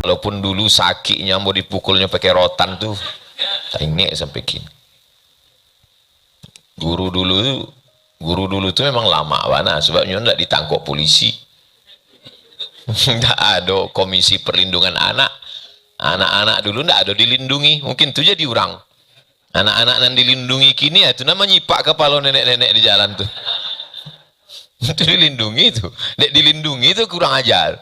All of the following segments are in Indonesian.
walaupun dulu sakitnya mau dipukulnya pakai rotan tuh tak ingat sampai kini. Guru dulu tuh memang lama banget sebabnya ndak ditangkap polisi. Ndak ada komisi perlindungan anak. Anak-anak dulu ndak ada dilindungi, mungkin tuh jadi orang. Anak-anak yang dilindungi kini ya itu namanya nyipak kepala nenek-nenek di jalan tuh. Itu dilindungi tuh. Dek dilindungi itu kurang ajar.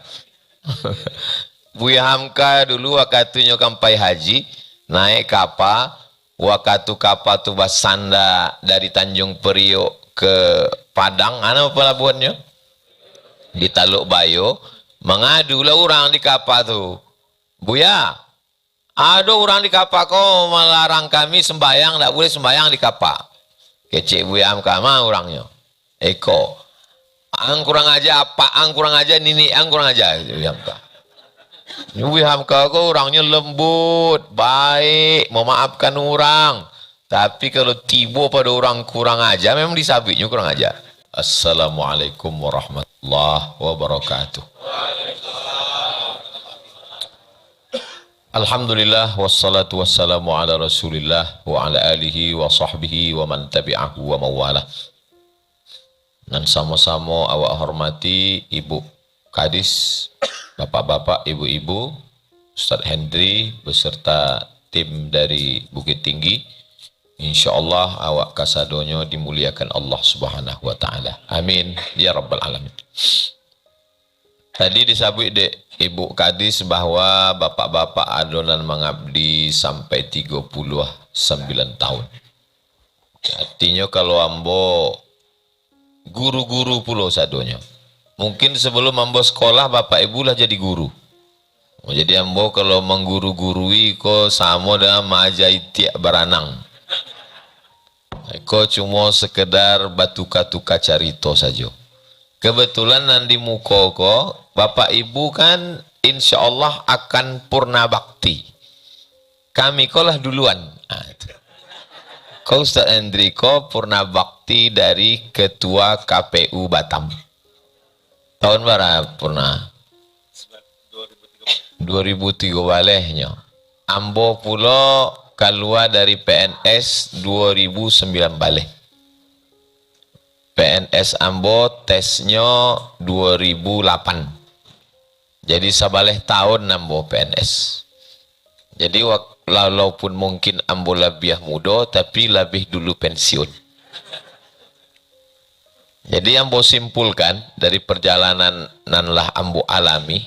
Buya Hamka dulu waktu nyokampai haji naik kapal, waktu kapal tuh basanda dari Tanjung Priok ke Padang, ana pelabuhannya di Taluk Bayo, mengadulah orang di kapal tuh, Buya, ada orang di kapal kok melarang kami sembahyang, tidak boleh sembahyang di kapal. Kecik Buya Hamka mah orangnya, Eko, ang kurang aja, apa ang kurang aja, nini ang kurang aja, Buya Hamka. Buya Hamka kok orangnya lembut, baik, memaafkan orang. Tapi kalau tiba pada orang kurang aja, memang disabitnya kurang aja. Assalamualaikum warahmatullahi wabarakatuh. Alhamdulillah wassalatu wassalamu ala Rasulillah wa ala alihi wa sahbihi wa man tabi'ahu wa mawalah. Dan sama-sama awak hormati Ibu Kadis, Bapak-bapak, Ibu-ibu, Ustadz Hendri beserta tim dari Bukit Tinggi. Insyaallah awak kasadonyo dimuliakan Allah Subhanahu wa taala. Amin ya rabbal alamin. Tadi disebut dek Ibu Kadis bahwa bapak-bapak adonan mengabdi sampai 39 tahun. Artinya kalau ambo guru-guru pulau sadonyo. Mungkin sebelum ambo sekolah bapak ibu lah jadi guru. Jadi ambo kalau mengguru-gurui kok sama dengan majaitiak beranang. Kok cuma sekedar batuka-tuka carito saja. Kebetulan nanti muko kok bapak ibu kan insya Allah akan purna bakti. Kami kolah duluan. Kau Ustaz Hendriko purna bakti dari Ketua KPU Batam. Tahun berapa purna? 2003 balehnya. Ambo pulo keluar dari PNS 2009 balik. PNS Ambo tesnya 2008. Jadi sabaleh tahun Ambo PNS. Jadi walaupun mungkin Ambo lebih muda tapi lebih dulu pensiun. Jadi Ambo simpulkan dari perjalanan nanlah Ambo alami.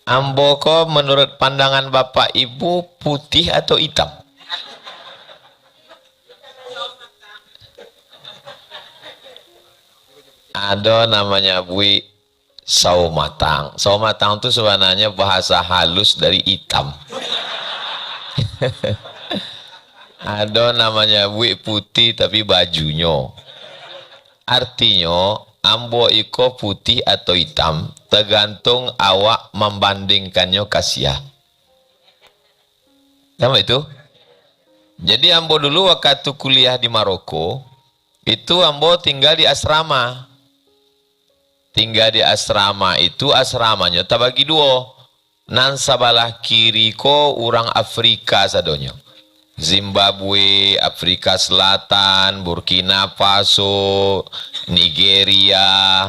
Ambo kok menurut pandangan bapak ibu putih atau hitam? Ada namanya bui sawo matang. Sawo matang itu sebenarnya bahasa halus dari hitam. Ada namanya bui putih tapi bajunya. Artinya ambo iko putih atau hitam tergantung awak membandingkannya kasiah. Sama itu. Jadi ambo dulu waktu kuliah di Maroko itu ambo tinggal di asrama. Tinggal di asrama itu asramanya terbagi dua. Nan sabalah kiri ko orang Afrika sadonyo. Zimbabwe, Afrika Selatan, Burkina Faso, Nigeria.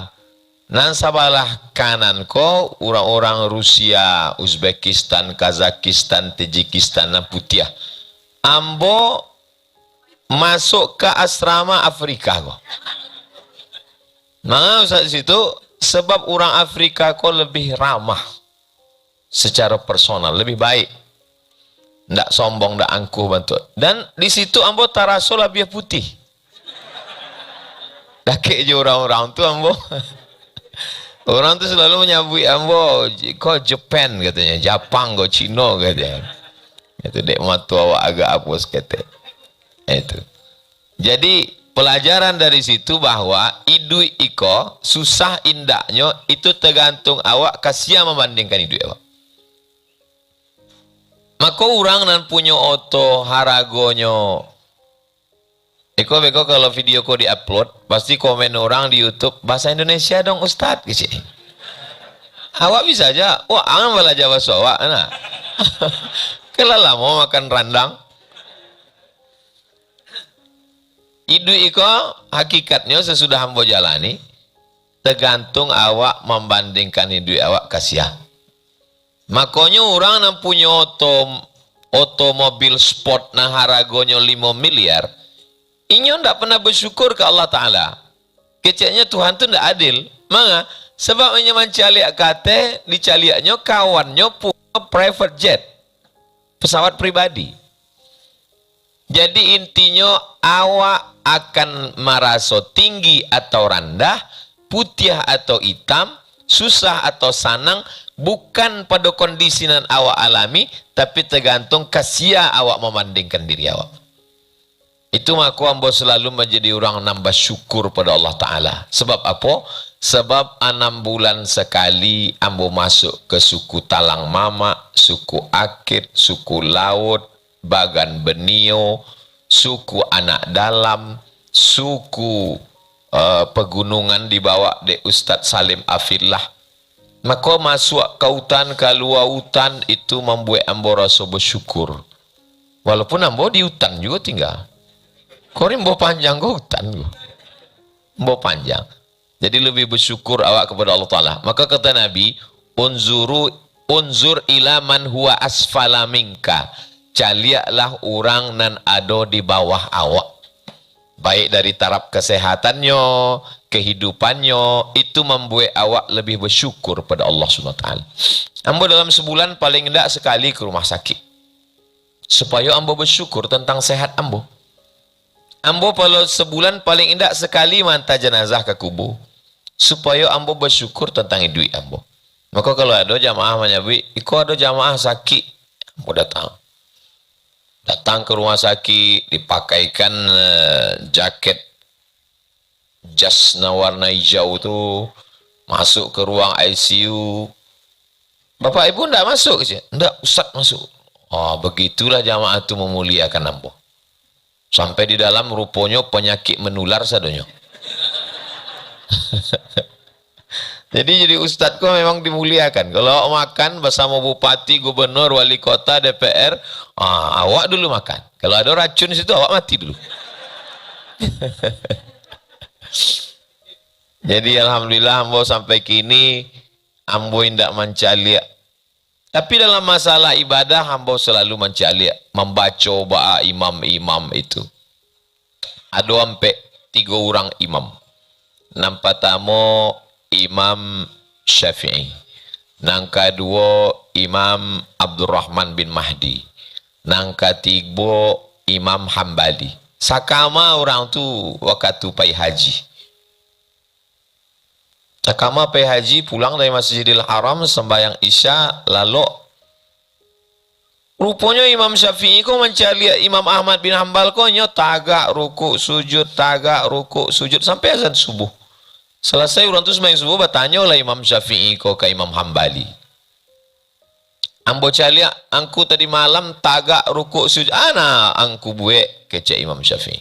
Nan sabalah kanan ko orang-orang Rusia, Uzbekistan, Kazakhstan, Tajikistan dan Putiah. Ambo masuk ke asrama Afrika ko. Nah, saat situ sebab orang Afrika kok lebih ramah secara personal, lebih baik. Ndak sombong, ndak angkuh bantu. Dan di situ ambo taraso lebih putih. Dakek je orang-orang tu ambo. Orang tu selalu menyambut ambo, kok Japan katanya, Jepang kok Cina katanya. Itu dek matu awak agak apus kata. Itu. Jadi pelajaran dari situ bahwa idui iko susah indahnya itu tergantung awak kasihan membandingkan idui awak. Maka orang nan punya oto haragonyo. Beko kalau video ko diupload pasti komen orang di YouTube bahasa Indonesia dong Ustadz gitu. Awak bisa aja, wah angan bala Jawa soa, nah. Kalau lah mau makan randang, idu iko hakikatnya sesudah hambo jalani, tergantung awak membandingkan hidup awak kasiah. Makanya orang yang punya otomobil sport nah haragonya 5 miliar, inyo ndak pernah bersyukur ke Allah Ta'ala. Keceknya Tuhan tu ndak adil. Maka sebab inyo mencaliak kate, dicaliaknya kawannya punya private jet, pesawat pribadi. Jadi intinya awak akan merasa tinggi atau rendah, putih atau hitam, susah atau senang, bukan pada kondisi yang awak alami, tapi tergantung kasia awak membandingkan diri awak. Itu maka ambo selalu menjadi orang nambah syukur pada Allah Ta'ala. Sebab apa? Sebab 6 bulan sekali ambo masuk ke suku Talang Mama, suku Akit, suku Laut, Bagan Benio, suku Anak Dalam, suku pegunungan dibawa di Ustadz Salim Afillah. Maka masuk ke hutan, keluar hutan itu membuat ambo rasa bersyukur. Walaupun ambo di hutan juga tinggal. Korim ambo panjang ke hutan juga. Ambo panjang. Jadi lebih bersyukur awak kepada Allah Ta'ala. Maka kata Nabi, unzur ila man huwa asfala minka. Caliaklah orang nan ada di bawah awak. Baik dari taraf kesehatannya, kehidupannya, itu membuat awak lebih bersyukur pada Allah SWT. Ambo dalam sebulan paling tidak sekali ke rumah sakit. Supaya ambo bersyukur tentang sehat ambo. Ambo kalau sebulan paling tidak sekali manta jenazah ke kubur. Supaya ambo bersyukur tentang hidup ambo. Maka kalau ada jamaah menyabi, iko ada jamaah sakit, ambo datang ke rumah sakit, dipakaikan jaket jas warna hijau tu, masuk ke ruang ICU. Bapak ibu tidak masuk ke sini? Tidak, Ustaz masuk. Oh, begitulah jamaah itu memuliakan ambo. Sampai di dalam rupanya penyakit menular sadonya. Jadi ustadz kok memang dimuliakan. Kalau makan bersama bupati, gubernur, wali kota, DPR, awak dulu makan. Kalau ada racun di situ, awak mati dulu. Jadi alhamdulillah ambo sampai kini ambo tidak mencaliak. Tapi dalam masalah ibadah ambo selalu mencaliak, membaca ba'a imam-imam itu. Ada sampai 3 orang imam. Yang pertama Imam Syafi'i, yang kedua Imam Abdurrahman bin Mahdi, yang ketiga Imam Hambali. Sakama orang tu waktu pai haji. Sakama pai haji pulang dari Masjidil Haram sembahyang Isya, lalu rupanya Imam Syafi'i kok mencari Imam Ahmad bin Hambal kok tagak ruku sujud, tagak ruku sujud sampai azan subuh. Selesai orang tu sembahyang subuh, bertanya oleh Imam Syafi'i kok ke Imam Hambali. Ambo calia, angku tadi malam tagak rukuk sujud. Ana angku buek kecek Imam Syafi'i.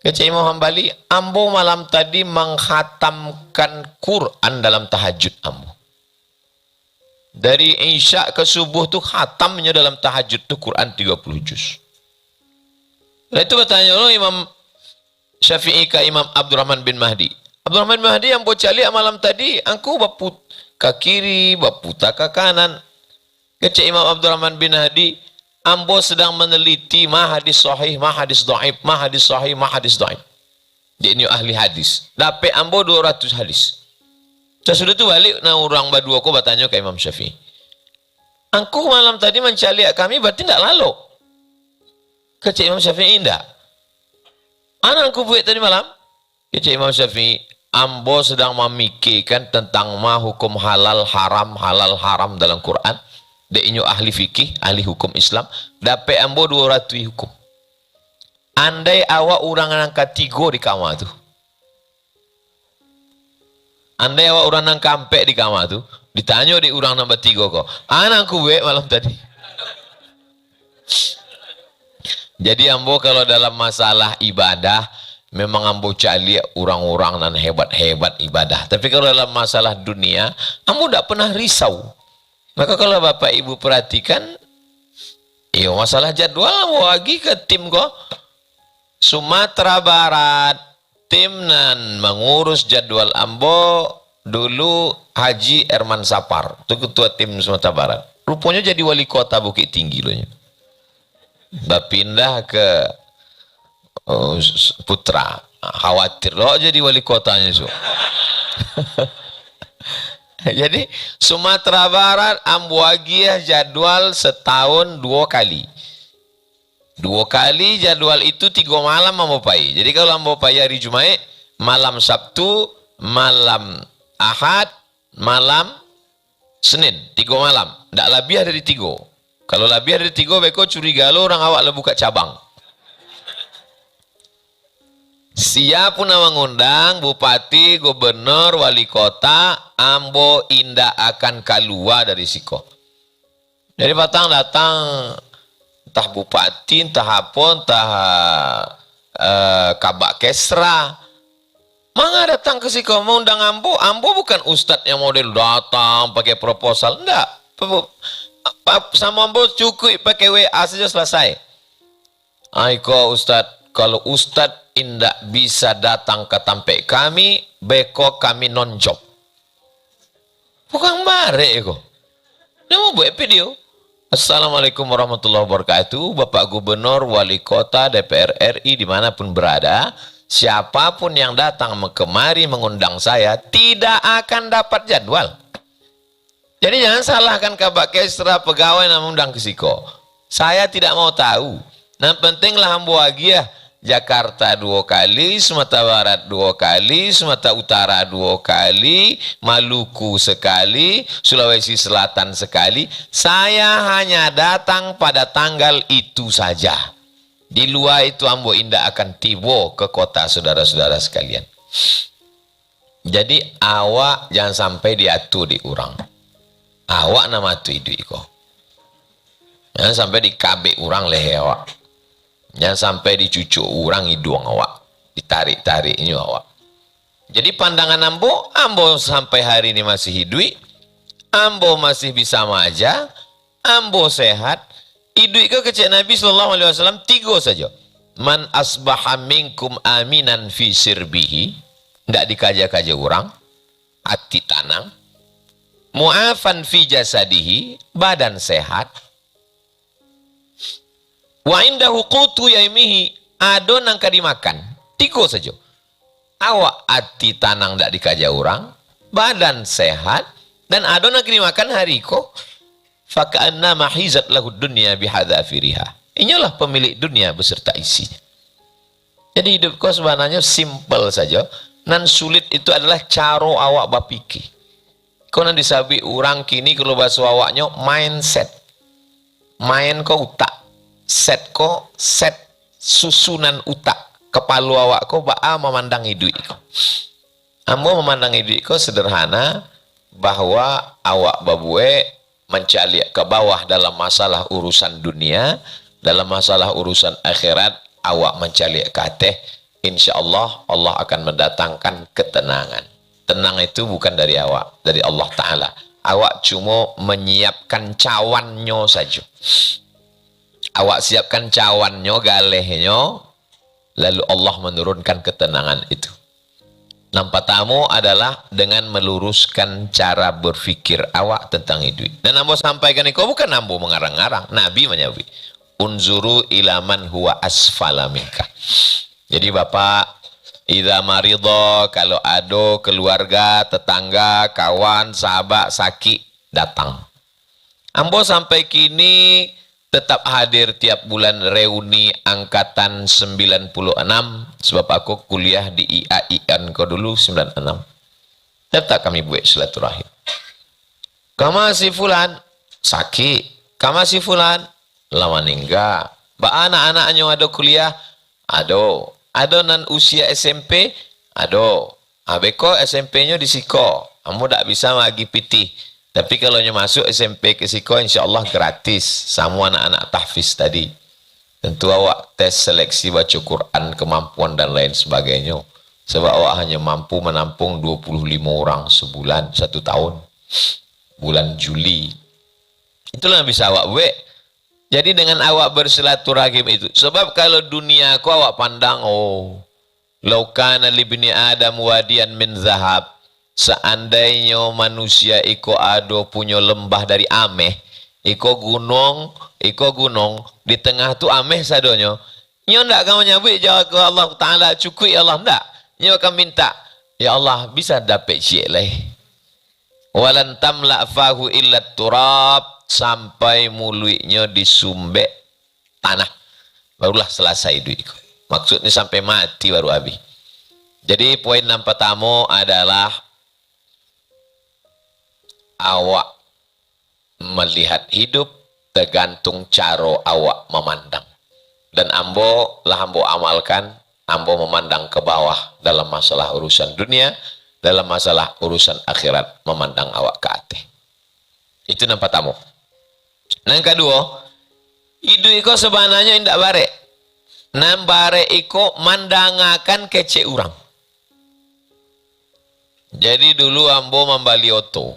Kecek Imam Hambali, ambo malam tadi menghatamkan Quran dalam tahajud ambo. Dari Isya ke subuh tu khatamnya dalam tahajud tu Quran 30 juz. Lalu itu bertanya oleh Imam Syafi'i ke Imam Abdurrahman bin Mahdi. Abdurrahman bin Mahdi yang bocah lihat malam tadi, angku baput ke kiri, baputa ke kanan. Kecik Imam Abdurrahman bin Mahdi, ambo sedang meneliti ma hadis sahih, ma hadis dhaif, ma hadis sahih, ma hadis dhaif. Dia ini ahli hadis. Dapat ambo 200 hadis. Sudah tu balik, nah orang berdua ko bertanya ke Imam Syafi'i. Angku malam tadi mencaliak kami, berarti tidak lalu. Kecik Imam Syafi'i tidak. Anak angku buat tadi malam. Kecik Imam Syafi'i, ambo sedang memikirkan tentang ma hukum halal haram dalam Quran. Dia ini ahli fikih, ahli hukum Islam. Dapat ambo 200 hukum. Andai awak orang angkat 3 di kamar tu. Andai awak orang nang kampek di kamar tu, ditanya di orang nombor 3 kok. Anakku buat malam tadi. Jadi ambo kalau dalam masalah ibadah, memang ambo cali orang-orang dan hebat-hebat ibadah. Tapi kalau dalam masalah dunia, ambo tidak pernah risau. Maka kalau Bapak Ibu perhatikan, iya masalah jadwal ambo lagi ke tim kok. Sumatera Barat, tim nan mengurus jadwal ambo dulu Haji Erman Sapar, itu ketua tim Sumatera Barat. Rupanya jadi wali kota Bukit Tinggi loh. Pindah ke Putra, khawatir loh jadi wali kotanya so. Jadi Sumatera Barat ambuagiah jadwal setahun 2 kali. 2 kali jadwal itu 3 malam ambopai. Jadi kalau ambopai hari Jumat, malam Sabtu, malam Ahad, malam Senin, 3 malam. Tidak lebih dari 3. Kalau lebih dari 3, beko curiga lo orang awak buka cabang. Siap pun mengundang bupati, gubernur, wali kota, ambo indah akan keluar dari siko. Jadi batang datang entah bupati, entah apa, entah kabak kesra. Mangga datang ke siko mengundang ambo. Ambo bukan ustadz yang model datang pakai proposal, enggak. Sama ambo cukup pakai WA saja selesai. Aiko ustadz, kalau ustadz indak bisa datang ke tempat kami, beko kami non job. Bukan bare eko. Dia mau buat video. Assalamualaikum warahmatullahi wabarakatuh. Bapak Gubernur, Wali Kota, DPR RI dimanapun berada, siapapun yang datang kemari mengundang saya tidak akan dapat jadwal. Jadi jangan salahkan kabak kesra pegawai yang mengundang ke siko. Saya tidak mau tahu. Nah pentinglah ambuagiah. Jakarta 2 kali, Sumatera Barat 2 kali, Sumatera Utara 2 kali, Maluku sekali, Sulawesi Selatan sekali. Saya hanya datang pada tanggal itu saja. Di luar itu ambo indah akan tiba ke kota saudara-saudara sekalian. Jadi awak jangan sampai diatur di orang. Awak nama tu itu iko. Jangan sampai dikabik orang leher awak. Jangan sampai dicucuk orang hidung awak, ditarik-tariknya awak. Jadi pandangan ambo, ambo sampai hari ini masih hidup, ambo masih bisa maja, ambo sehat. Hidup ke kecil Nabi SAW 3 saja. Man asbaha minkum aminan fi sirbihi, tidak dikaja-kaja orang, hati tanang. Mu'afan fi jasadihi, badan sehat. Wa indahu qutu yaimihi, adon nang dimakan 3 saja. Awak hati tanang tak dikaja orang, badan sehat, dan adon nang dimakan hari ko. Faka'anna mahizat lahu dunya bihadzafiriha. Inilah pemilik dunia beserta isinya. Jadi hidup kau sebenarnya simple saja. Nan sulit itu adalah cara awak berpikir. Kau nan disabi orang kini kalau bahasa awaknya mindset. Main kau utak. Set susunan utak kepala awak ko ba'a memandang hidup ko. Ambo memandang hidup ko sederhana, bahwa awak babue mencari ke bawah dalam masalah urusan dunia, dalam masalah urusan akhirat awak mencari ke atas. Insyaallah Allah akan mendatangkan ketenangan. Tenang itu bukan dari awak, dari Allah Ta'ala. Awak cuma menyiapkan cawannya saja. Awak siapkan cawannya, galehnya, lalu Allah menurunkan ketenangan itu. Nampak tamu adalah dengan meluruskan cara berfikir awak tentang hidup. Dan ambo sampaikan ini, kau bukan ambo mengarang-arang. Nabi menyawi, unzuru ilaman huwa asfala minka. Jadi Bapak, idza maridho, kalau ada keluarga, tetangga, kawan, sahabat sakit, datang. Ambo sampai kini tetap hadir tiap bulan reuni angkatan 96, sebab aku kuliah di IAIN ko dulu 96. Tetap kami buat silaturahim. Kama si fulan sakit, kama si fulan lama ninggal. Ba anak-anaknya ada kuliah, ada nan usia SMP, ada. Abeko SMP-nya di Siko, kamu tak bisa lagi pitih. Tapi kalau masuk SMP ke Siko, insya Allah gratis. Semua anak-anak tahfiz tadi. Tentu awak tes seleksi baca Quran, kemampuan dan lain sebagainya. Sebab awak hanya mampu menampung 25 orang sebulan, 1 tahun. Bulan Juli. Itulah yang bisa awak buat. Jadi dengan awak bersilaturahim itu. Sebab kalau dunia aku awak pandang, oh, laukana libni Adam wadian min zahab. Seandainya manusia iko ado punya lembah dari ameh, iko gunung di tengah tu ameh sadonya. Nyo ndak akan menyebut jawab ke Allah Taala cukup ya Allah ndak. Nyo akan minta, ya Allah bisa dapat cik leh. Walan tamla fahu illa turab, sampai mulutnya disumbek tanah. Barulah selesai itu. Maksudnya sampai mati baru habis. Jadi poin yang pertama adalah awak melihat hidup tergantung cara awak memandang. Dan ambo amalkan, ambo memandang ke bawah dalam masalah urusan dunia, dalam masalah urusan akhirat memandang awak ke atas. Itu yang pertama. Yang kedua, hidup iko sebenarnya indak bare. Nan bare iko mandangakan kece orang. Jadi dulu ambo membali oto.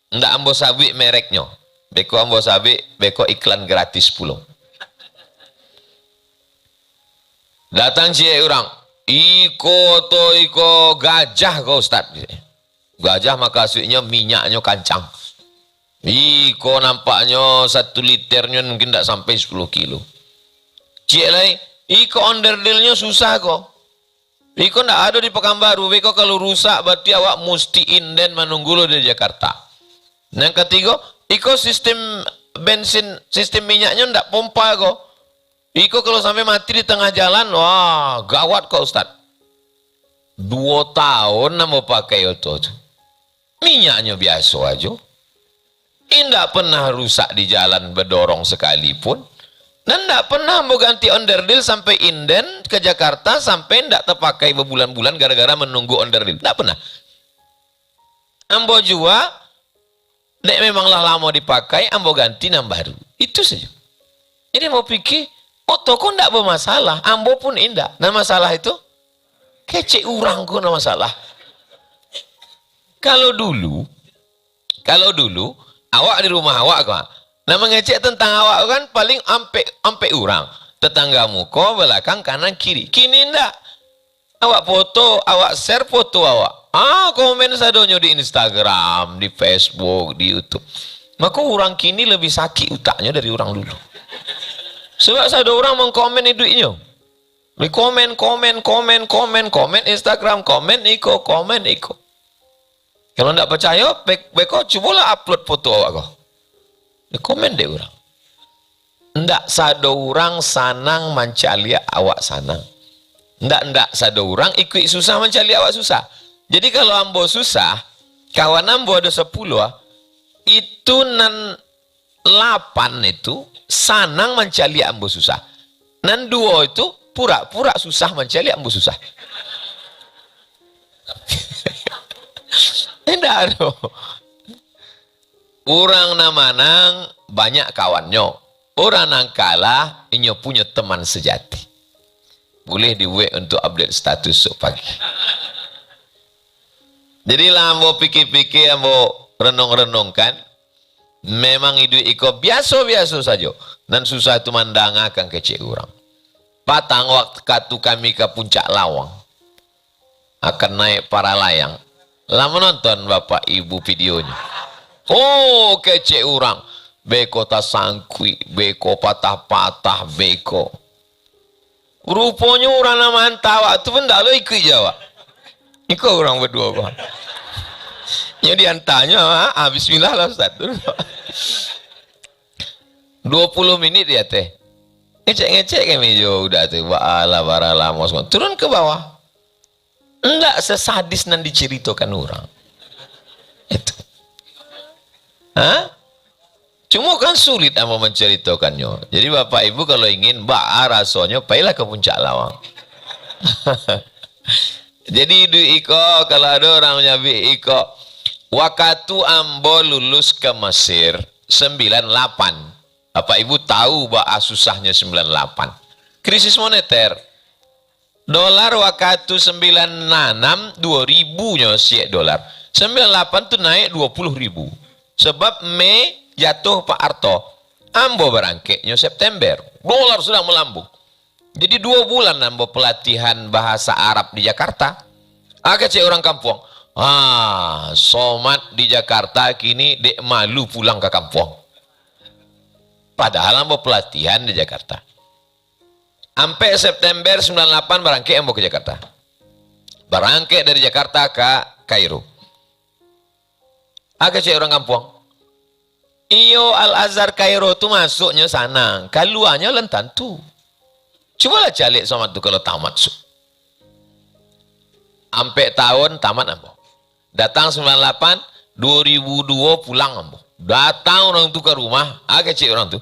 Ndak ambo sabik mereknya. Beko ambo sabik, beko iklan gratis pulau. Datang cie orang, iko gajah kau Ustaz. Gajah maka maksudnya minyaknya kancang. Iko nampaknya 1 liternya mungkin tidak sampai 10 kilo. Cie lain, iko onderdilnya susah kok. Iko ndak ada di Pekanbaru. Iko kalau rusak berarti awak mesti inden menunggu lo di Jakarta. Yang ketiga, iko sistem bensin, sistem minyaknya ndak pompa kok. Iko kalau sampai mati di tengah jalan, wah gawat kok Ustaz. 2 tahun nama pakai itu. Minyaknya biasa aja. Tidak pernah rusak di jalan berdorong sekalipun. Dan tidak pernah mau ganti onderdil sampai inden ke Jakarta sampai tidak terpakai berbulan-bulan gara-gara menunggu onderdil. Tidak pernah. Ambo jua, dek memanglah lama dipakai, ambo ganti yang baru. Itu saja. Jadi mau pikir, oh toko tidak bermasalah, ambo pun indah. Nah masalah itu, kece orang kok masalah. Kalau dulu, awak di rumah awak kok. Nah mengecek tentang awak kan paling ampe orang. Tetanggamu kok belakang kanan kiri. Kini ndak. Awak foto, awak share foto awak. Komen sadonyo di Instagram, di Facebook, di YouTube. Maka orang kini lebih sakit utaknya dari orang dulu. Sebab ada orang mengkomen hidupnya. Komen Instagram, komen iko. Kalau tidak percaya, beko cobalah upload foto awak kau. Komen deh orang. Ndak sado orang sanang mencari awak sanang. Ndak sado orang ikut susah mencari awak susah. Jadi kalau ambo susah, kawan ambo ada 10, itu nan 8 itu sanang mencari ambo susah. Nan 2 itu pura-pura susah mencari ambo susah. Tidak ada. Orang namanang banyak kawannya. Orang nang kalah inyo punya teman sejati. Boleh dibuat untuk update status pagi. Jadi lah ambo pikir-pikir, ambo renung-renungkan. Memang hidup iko biasa-biasa saja. Dan susah itu mandangakan kecil orang. Patang waktu katu kami ke puncak Lawang. Akan naik para layang. Lah menonton bapak ibu videonya. Oh kecil orang. Beko tak sangkui. Beko patah-patah beko. Rupanya orang nama hantawa itu pun tak lo ikut jawab. Ikut orang berdua kok. Jadi antanya, bismillah lah Ustaz. 20 menit ya teh. Ngecek kami jo udah tuh. Wa'ala barala mosmon. Turun ke bawah. Enggak sesadis nan diceritakan orang. Itu. Cuma kan sulit ama menceritakannya. Jadi bapak ibu kalau ingin rasanya payahlah ke puncak Lawang. Jadi du iko kalau ada orang nyabi iko waktu ambo lulus ke Mesir 98. Bapak Ibu tahu bahwa susahnya 98. Krisis moneter. Dolar waktu 96 2000 nya siek dolar. 98 tuh naik 20.000. Sebab Mei jatuh Pak Harto. Ambo berangkeknya September. Dolar sudah melambung. Jadi 2 bulan ambo pelatihan bahasa Arab di Jakarta. Agak cek orang kampung. Somat di Jakarta kini dek malu pulang ke kampung. Padahal ambo pelatihan di Jakarta. Sampai September 98 berangkek ambo ke Jakarta. Berangkek dari Jakarta ke Kairo. Agak cek orang kampung. Iyo Al-Azhar Kairo tu masuknya sana. Keluarnya lentan tu. Cobalah calik somat tu kalau tamat. Sampai tahun tamat ambo. Datang 98, 2002 pulang ambo. Datang orang tu ke rumah, agak cik orang tu.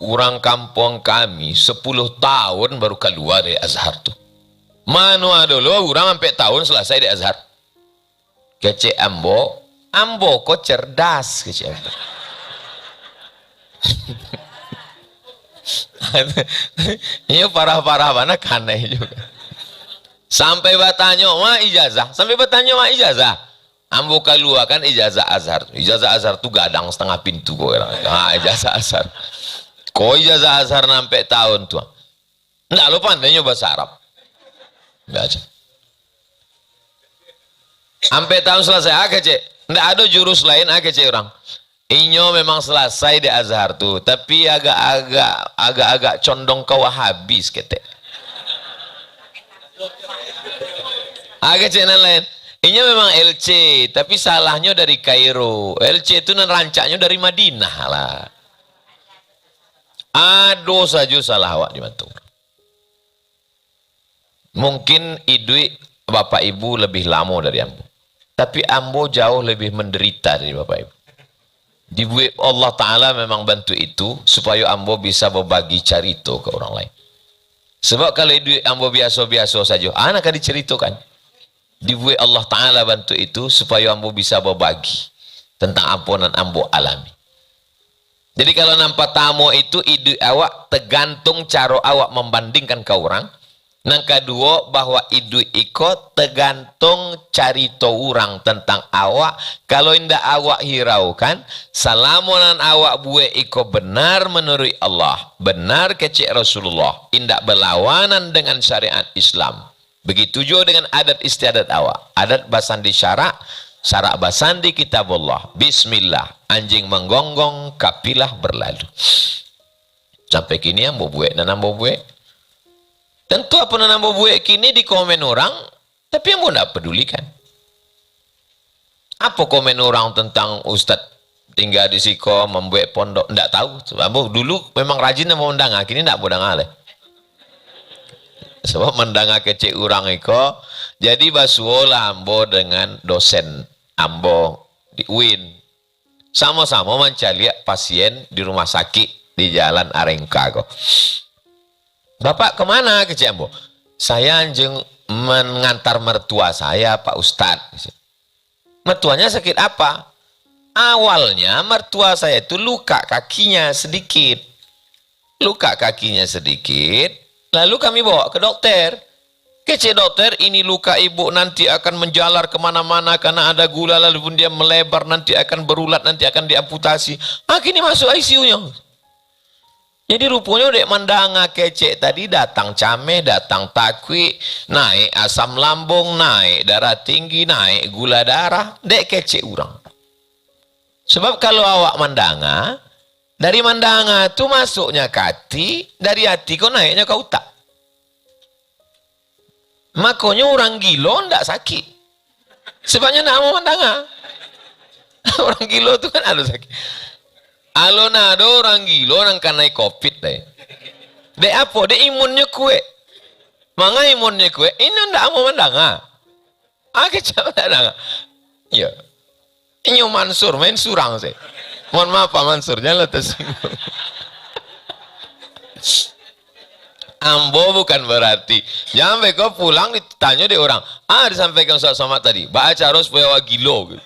Orang kampung kami 10 tahun baru keluar dari Azhar tu. Mana dulu orang sampai tahun selesai di Azhar. Kecik ambo, ambo kok cerdas kecik ambo. Ini parah-parah mana kaneh juga. Sampai bertanya ma ijazah, sampai bertanya ma ijazah. Ambo keluar kan ijazah Azhar. Ijazah Azhar tu gadang setengah pintu kok orang. Ijazah Azhar. Kok ijazah Azhar sampai tahun tu. Enggak lo pandainya bahasa Arab. Baca. Sampai tahun selesai agak cek. Enggak ada jurus lain agak cek orang. Inyo memang selesai di Azhar tu, tapi agak condong ke Wahabis kete. Agak channel lain. Ini memang LC, tapi salahnya dari Kairo. LC itu rancaknya dari Madinah lah. Aduh saja salah awak di Bantung. Mungkin idui Bapak Ibu lebih lama dari ambo. Tapi ambo jauh lebih menderita dari Bapak Ibu. Dibuat Allah Ta'ala memang bantu itu supaya ambo bisa berbagi cerita ke orang lain. Sebab kalau idui ambo biasa-biasa saja, anak akan diceritakan. Dibuat Allah Ta'ala bantu itu supaya ambo bisa berbagi tentang ampunan ambo alami. Jadi kalau nampak tamu itu ide awak tergantung cara awak membandingkan ke orang. Yang kedua bahwa ide ikut tergantung cerita orang tentang awak. Kalau indah awak hiraukan, salamunan awak buat ikut benar menurut Allah, benar kecik Rasulullah, indah berlawanan dengan syariat Islam. Begitu juga dengan adat istiadat awak. Adat basandi syarak, syarak basandi kitabullah. Bismillah, anjing menggonggong, kapilah berlalu. Sampai kini ambo buat dan ambo buat. Tentu apa yang ambo buat kini di komen orang, tapi ambo tidak pedulikan. Apa komen orang tentang Ustadz tinggal di Siko, membuat pondok, tidak tahu. Sebab ambo dulu memang rajin mau undang, kini tidak mau undang aleh. Sebab mendengar kecil orang iko, jadi basuolah ambo dengan dosen ambo di UIN. Sama-sama mencari pasien di rumah sakit di Jalan Arengka kok. Bapak kemana kecil ambo? Saya anjing mengantar mertua saya Pak Ustadz. Mertuanya sakit apa? Awalnya mertua saya itu luka kakinya sedikit. Luka kakinya sedikit. Lalu kami bawa ke dokter. Kece dokter, ini luka ibu nanti akan menjalar kemana-mana karena ada gula, lalu pun dia melebar, nanti akan berulat, nanti akan diamputasi. Kini masuk ICU-nya. Jadi rupanya dek mandanga kece tadi datang cameh, datang takwi, naik asam lambung, naik darah tinggi, naik gula darah, dek kece urang. Sebab kalau awak mandanga, dari mandanga itu masuknya ke hati, dari hati kau naiknya ke otak. Makanya orang gilo tidak sakit. Sebabnya tidak mau mandanga. Orang gilo itu kan ada sakit. Kalau ada orang gilo, orang kena COVID deh. Dek apa? Dek imunnya kue. Manga imunnya kue, ini tidak mau mandanga. Kecap mandanga. Ya. Ini Mansur, main surang sih. Mohon maaf Pak Mansur, jangan tersinggung. Ambo bukan berarti. Jangan kau pulang ditanya di orang. Disampaikan Ustaz Somad tadi. Baca harus supaya gilo. Gitu.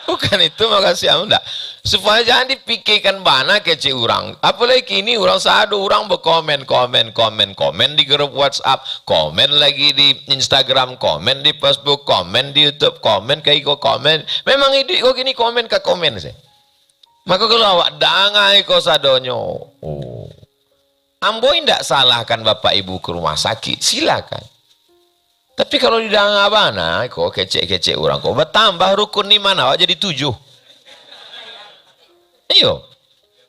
Bukan itu makasih anda. Supaya jangan dipikirkan bana kece orang. Apalagi ini orang sadu orang berkomen, komen di grup WhatsApp, komen lagi di Instagram, komen di Facebook, komen di YouTube, komen kayak iko komen. Memang ide kok gini komen ke komen sih. Maka kalau awak dangai kau sadonyo, oh, ambo tidak salahkan bapak ibu ke rumah sakit, silakan. Tapi kalau di danga bana, kok kece-kece orang, kok bertambah rukun di mana? Awak jadi 7. Iyo,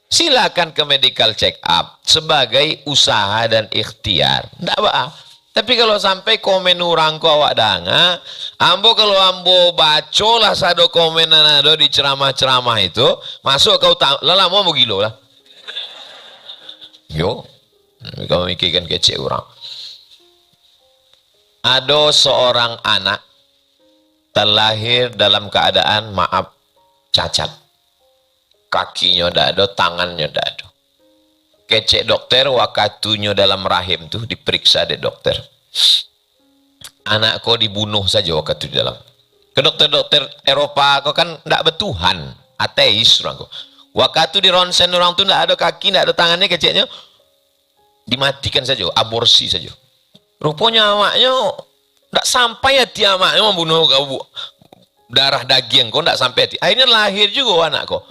silakan ke medical check up sebagai usaha dan ikhtiar. Tidak apa. Tapi kalau sampai komen orang kok awak danga, ambo kalau ambo baco lah sado komen nanado di ceramah-ceramah itu, masuk kau tahu, lah mau gilo lah. Yo, kau mikirkan kece orang. Ada seorang anak terlahir dalam keadaan maaf cacat. Kakinya tidak ada, tangannya tidak ada. Kecek dokter wakatunya dalam rahim tuh diperiksa deh dokter. Anak kau dibunuh saja waktu di dalam. Ke dokter-dokter Eropa kau kan tidak bertuhan, ateis orang kau. Waktu di ronsen orang tuh tidak ada kaki, tidak ada tangannya keceknya, dimatikan saja, aborsi saja. Rupanya amaknya tidak sampai hati amaknya membunuh kau, darah daging kau tidak sampai hati. Akhirnya lahir juga anak kau.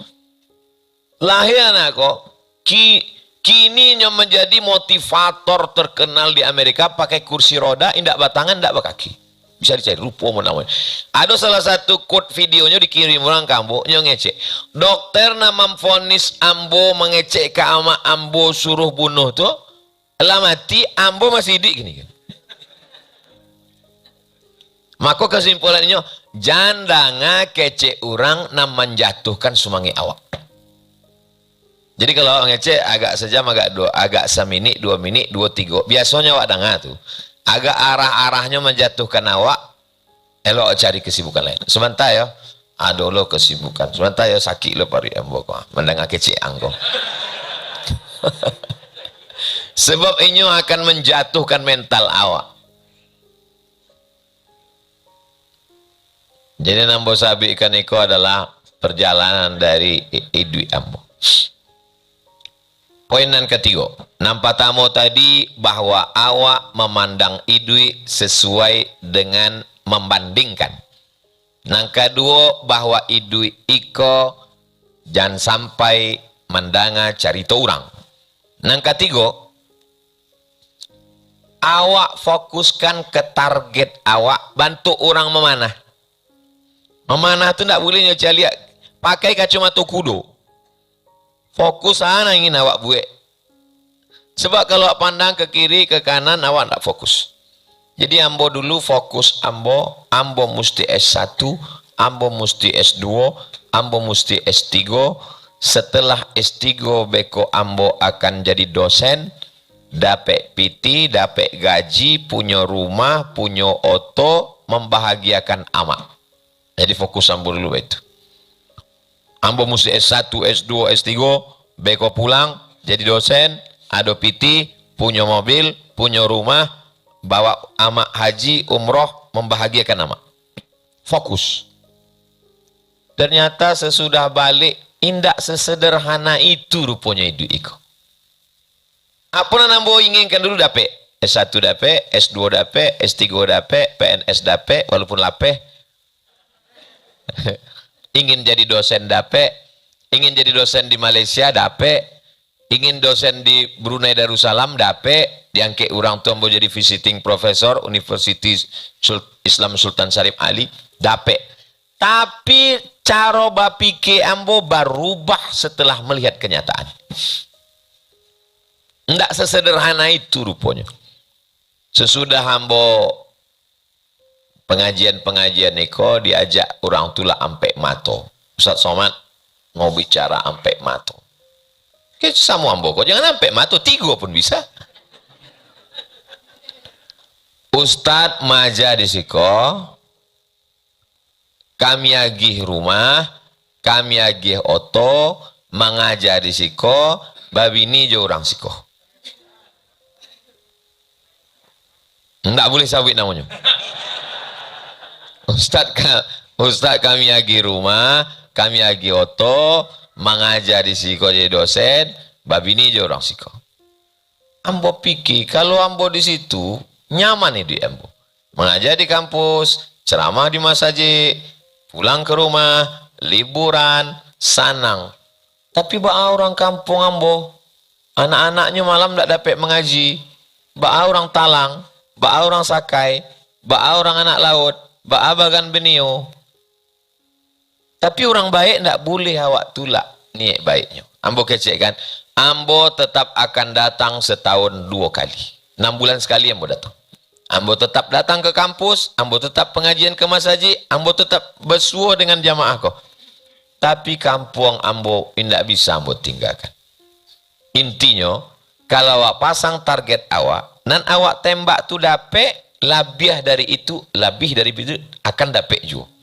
Lahir anak kau. Kini menjadi motivator terkenal di Amerika, pakai kursi roda, indak batangan, indak berkaki. Bisa dicari rupa namanya. Ada salah satu quote videonya dikirim orang kambo, ngecek. Dokter nama vonis ambo mengecek ke ama ambo suruh bunuh tuh, lah mati ambo masih hidup gini. Maka kesimpulannya, jandanga kece orang nam menjatuhkan sumangi awak. Jadi kalau ngecek agak sejam, agak seminit, 2 menit, 2-3, biasanya awak dengar tuh. Agak arah-arahnya menjatuhkan awak, elok cari kesibukan lain. Sementara ya, ada lo kesibukan. Sementara ya sakit lo pari ambo kau, mendengar kecek angko. Sebab ini akan menjatuhkan mental awak. Jadi nambo sabi ikan iko adalah perjalanan dari idui ambo. Poin yang ketiga, nampak tamu tadi bahwa awak memandang idui sesuai dengan membandingkan. Yang kedua, bahwa idui iko jangan sampai mendanga cerita orang. Yang ketiga, awak fokuskan ke target awak, bantu orang memanah. Memanah itu tidak boleh nyoba lihat pakai kacamata kudo. Fokus sana ingin awak buat. Sebab kalau pandang ke kiri ke kanan awak tidak fokus. Jadi ambo dulu fokus ambo mesti S1, ambo mesti S2, ambo mesti S3. Setelah S3 beko ambo akan jadi dosen, dapat PT, dapat gaji, punya rumah, punya oto, membahagiakan amak. Jadi fokus ambo dulu itu. Ambo mesti S1, S2, S3, beko pulang, jadi dosen, ada PT, punya mobil, punya rumah, bawa amak haji, umroh, membahagiakan amak. Fokus. Ternyata sesudah balik, indak sesederhana itu rupanya hidup iko. Apa yang ambo inginkan dulu dapat? S1 dapat, S2 dapat, S3 dapat, PNS dapat, walaupun lapeh. Ingin jadi dosen dapat, ingin jadi dosen di Malaysia dapat, ingin dosen di Brunei Darussalam dapat, diangkat orang tua mau jadi visiting professor Universitas Islam Sultan Syarif Ali dapat. Tapi cara bapike ambo berubah setelah melihat kenyataan. Tidak sesederhana itu rupanya. Sesudah ambo pengajian-pengajian niko diajak orang tua ampe mato. Ustaz Somad mau bicara ampe mato. Kita sama ambo kok jangan ampe mato, 3 pun bisa. Ustaz maja di siko, kami agih rumah, kami agih oto, mengajar di siko, babini jo orang siko. Enggak boleh sawit namanya. Ustaz Ustaz kami lagi rumah, kami lagi oto, mengajar di siko jadi dosen, babi ini aja orang siko. Ambo pikir kalau ambo di situ nyaman nih di ambo. Mengajar di kampus, ceramah di masjid, pulang ke rumah, liburan, sanang. Tapi bah orang kampung ambo, anak-anaknya malam tidak dapat mengaji, bah orang talang, bah orang sakai, bah orang anak laut, bah bagan benio. Tapi orang baik tidak boleh awak tolak niat baiknya. Ambo kecek kan, ambo tetap akan datang setahun 2 kali. 6 bulan sekali ambo datang. Ambo tetap datang ke kampus, ambo tetap pengajian ke masjid, ambo tetap bersuah dengan jamaah ko. Tapi kampung ambo tidak bisa ambo tinggalkan. Intinya, kalau awak pasang target awak, dan awak tembak tu dapat, lebih dari itu akan dapat juga.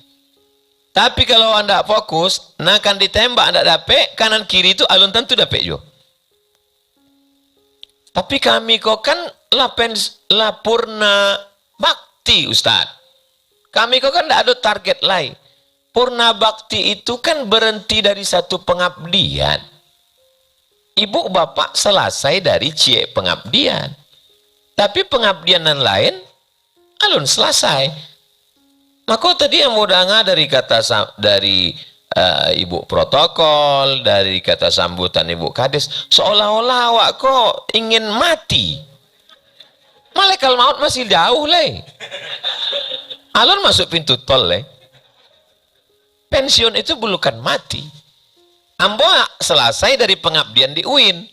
Tapi kalau anda fokus, nah kan ditembak anda dapat, kanan kiri itu alun tentu dapat juga. Tapi kami kok kan purna bakti Ustaz. Kami kok kan tidak ada target lain. Purna bakti itu kan berhenti dari satu pengabdian. Ibu bapak selesai dari pengabdian. Tapi pengabdian yang lain, alun selesai. Maka tadi yang mudah dari kata dari ibu protokol, dari kata sambutan ibu kades, seolah-olah awak kok ingin mati. Malaikat maut masih jauh leh. Alun masuk pintu tol leh. Pensiun itu bukan mati. Ambo selesai dari pengabdian di UIN.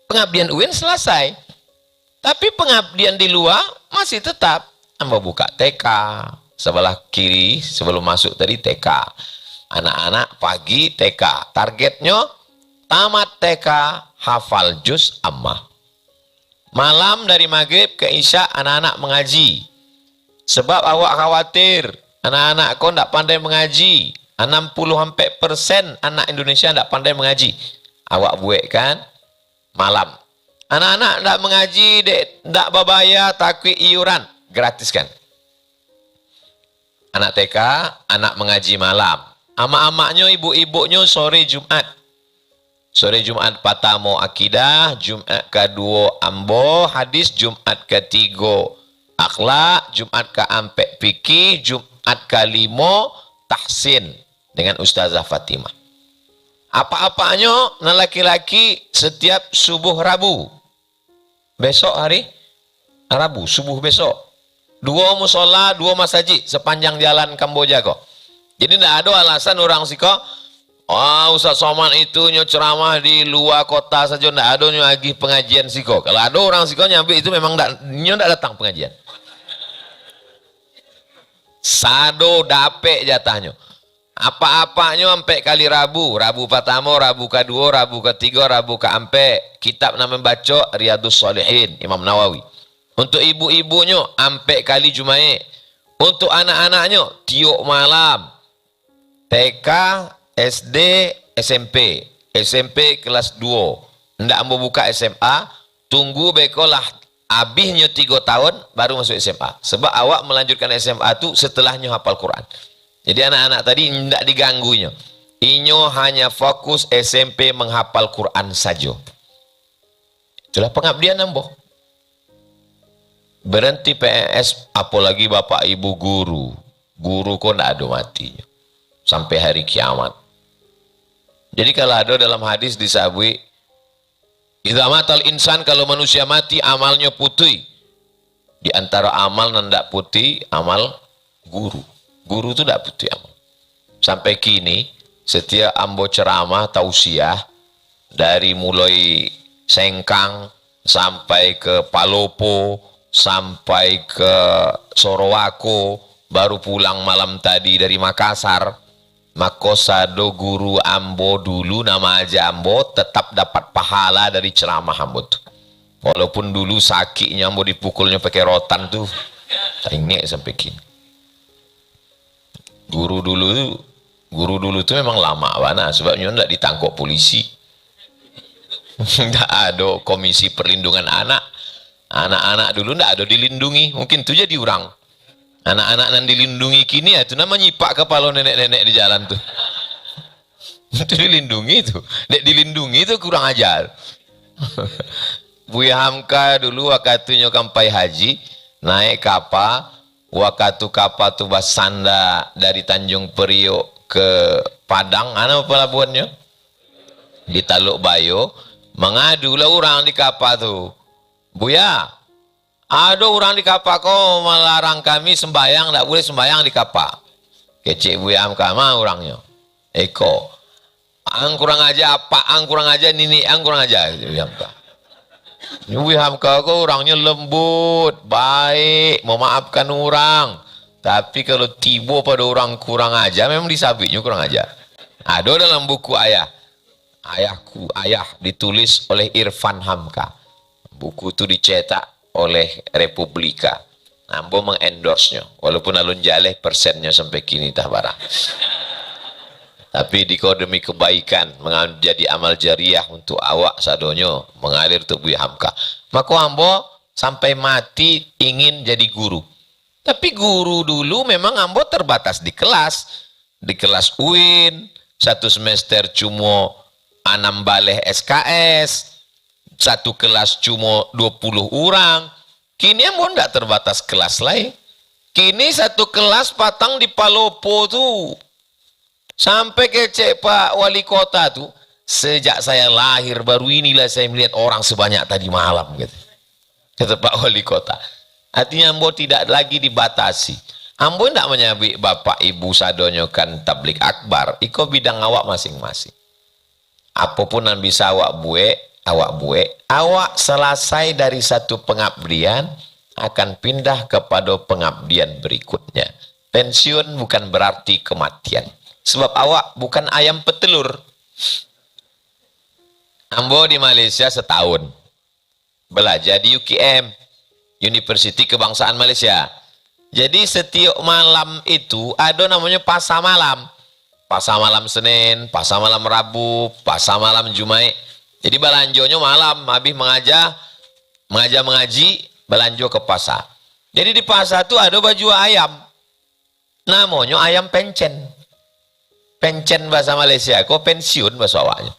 Pengabdian UIN selesai. Tapi pengabdian di luar masih tetap. Ambo buka TK. Sebelah kiri sebelum masuk tadi TK. Anak-anak pagi TK. Targetnya tamat TK hafal juz ammah. Malam dari maghrib ke isya anak-anak mengaji. Sebab awak khawatir anak-anak kau tidak pandai mengaji. 60% anak Indonesia tidak pandai mengaji. Awak buat kan malam. Anak-anak tidak mengaji, tidak berbayar, takut iuran. Gratis kan? Anak TK, anak mengaji malam. Amak-amaknya, ibu-ibunya sore Jumat. Sore Jumat pertama akidah, Jumat kedua ambo, hadis, Jumat ketiga akhlak, Jumat keempat fikih, Jumat kelima tahsin dengan Ustazah Fatimah. Apa-apanya nah laki-laki setiap subuh Rabu. Besok hari Rabu, subuh besok. 2 musola, 2 masjid sepanjang jalan Kamboja kok. Jadi tidak ada alasan orang siko, Ustaz Somad itu ceramah di luar kota saja, tidak ada lagi pengajian siko. Kalau ada orang siko nyampe itu memang tidak datang pengajian. Sado dapet jatahnya. Apa-apanya sampai kali Rabu. Rabu pertama, Rabu kedua, Rabu ketiga, Rabu keempat. Kitab nama baca Riyadhus Shalihin Imam Nawawi. Untuk ibu-ibunya sampai kali Jumaat. Untuk anak-anaknya tiuk malam. TK, SD, SMP. SMP kelas 2. Ndak mau buka SMA, tunggu bekolah habisnya 3 tahun baru masuk SMA. Sebab awak melanjutkan SMA itu setelahnya hafal Quran. Jadi anak-anak tadi tidak diganggunya. Inyo hanya fokus SMP menghafal Quran saja. Itulah pengabdian ambo. Berhenti PNS, apalagi bapak ibu guru. Guru kok tidak ada matinya. Sampai hari kiamat. Jadi kalau ada dalam hadis disabui, idza matal insan, kalau manusia mati amalnya putih. Di antara amal yang tidak putih, amal guru. Guru itu tidak putih amal. Sampai kini, setiap ambo ceramah tausiah, dari mulai Sengkang, sampai ke Palopo, sampai ke Sorowako, baru pulang malam tadi dari Makassar. Makosado guru ambo dulu nama aja ambo tetap dapat pahala dari ceramah ambo tuh. Walaupun dulu sakitnya ambo dipukulnya pakai rotan tuh, teringat sampai kini. Guru dulu tuh memang lama banget, sebabnya tidak ditangkap polisi. Tidak ada komisi perlindungan anak. Anak-anak dulu tidak ada dilindungi, mungkin itu jadi orang. Anak-anak yang dilindungi kini ya itu namanya nyipak kepala nenek-nenek di jalan tuh. Itu dilindungi itu. Dek dilindungi itu kurang ajar. Buya Hamka dulu wakatunya kampai haji naik kapal, wakatu kapal tu basanda dari Tanjung Priok ke Padang, ana pelabuhannya di Taluk Bayo, mengadu lah orang di kapal tu, Buya, ada orang di kapal kau melarang kami sembahyang, tak boleh sembahyang di kapal. Kecik Buya Hamka mah orangnya, Eko, ang kurang aja apa, ang kurang aja nini, ang kurang aja, Buya Hamka. Buya Hamka kau orangnya lembut, baik, memaafkan orang. Tapi kalau tiba pada orang kurang aja, memang disabitnya kurang aja. Ada dalam buku ayah, Ayahku, Ayah, ditulis oleh Irfan Hamka. Buku itu dicetak oleh Republika. Ambo mengendorse-nya, walaupun alun jaleh persennya sampai kini tak barang. Tapi dikau demi kebaikan menjadi amal jariah untuk awak sadonyo mengalir untuk Buya Hamka. Maka ambo sampai mati ingin jadi guru. Tapi guru dulu memang ambo terbatas di kelas UIN, satu semester cuma 6 baleh SKS, satu kelas cuma 20 orang. Kini ambo tidak terbatas kelas lain. Kini satu kelas patang di Palopo tuh. Sampai kecek Pak Wali Kota tuh, sejak saya lahir baru inilah saya melihat orang sebanyak tadi malam, gitu. Kata Pak Wali Kota. Artinya ambo tidak lagi dibatasi. Ambo tidak menyabik bapak ibu sadonyo kan tablik akbar. Iko bidang awak masing-masing. Apapun yang bisa awak buat, awak selesai dari satu pengabdian akan pindah kepada pengabdian berikutnya. Pensiun bukan berarti kematian. Sebab awak bukan ayam petelur. Ambo di Malaysia setahun. Belajar di UKM, Universiti Kebangsaan Malaysia. Jadi setiap malam itu ada namanya pasar malam. Pasar malam Senin, pasar malam Rabu, pasar malam Jumat. Jadi belanjonya malam, habis mengaji, belanjo ke pasar. Jadi di pasar itu ada baju ayam. Namanya ayam pencen. Pencen bahasa Malaysia, kok pensiun bahasa awaknya.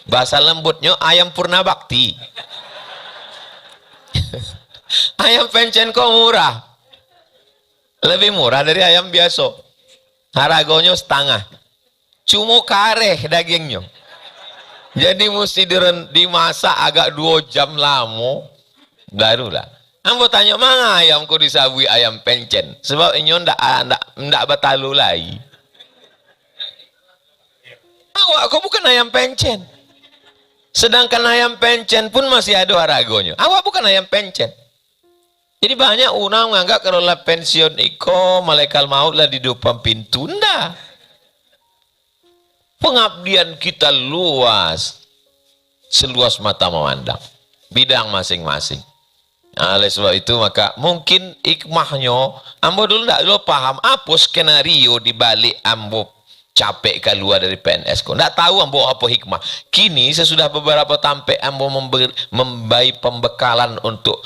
Bahasa lembutnya ayam purna bakti. Ayam pencen kok murah. Lebih murah dari ayam biasa. Harganya setengah. Cuma kareh dagingnya. Jadi mesti dimasak agak 2 jam lama. Barulah. Ambo tanya, mana ayam kok disabui ayam pencen? Sebab ini ndak batalu lagi. Awak kok bukan ayam pencen. Sedangkan ayam pencen pun masih ada harganya. Awak bukan ayam pencen. Jadi banyak orang menganggap kalau lah pensiun iko malaikat maut lah di depan pintu. Ndak. Pengabdian kita luas. Seluas mata memandang. Bidang masing-masing. Oleh sebab itu maka mungkin hikmahnya ambo dulu ndak paham apa skenario di balik ambo capek keluar dari PNS kok. Nggak tahu ambo apa hikmah. Kini sesudah beberapa tampek ambo memberi pembekalan untuk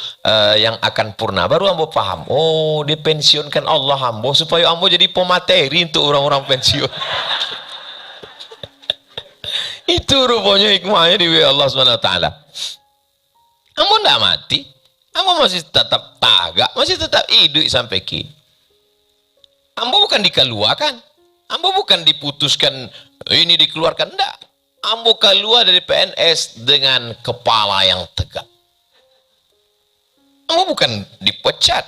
yang akan purna. Baru ambo paham. Oh, dipensiunkan Allah ambo supaya ambo jadi pemateri untuk orang-orang pensiun. Itu rupanya hikmahnya di Allah SWT. Ambo nggak mati. Ambo masih tetap tagak, masih tetap hidup sampai kini. Ambo bukan dikeluarkan. Ambo bukan diputuskan ini dikeluarkan, enggak. Ambo keluar dari PNS dengan kepala yang tegak. Ambo bukan dipecat.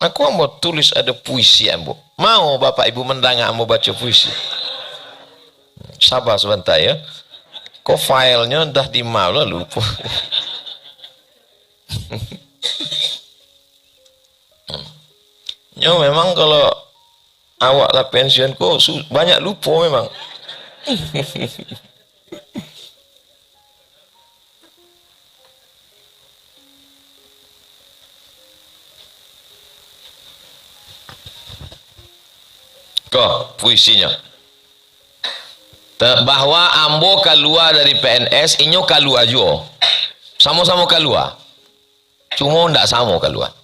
Ambo tulis ada puisi ambo. Mau Bapak Ibu mendengar ambo baca puisi? Sabar sebentar ya. Kok filenya dah di mana lupa. Ya memang kalau awak lah pensiun kok banyak lupa memang. Kok puisinya bahwa ambo keluar dari PNS inyo keluar juga sama-sama keluar cuma ndak sama keluar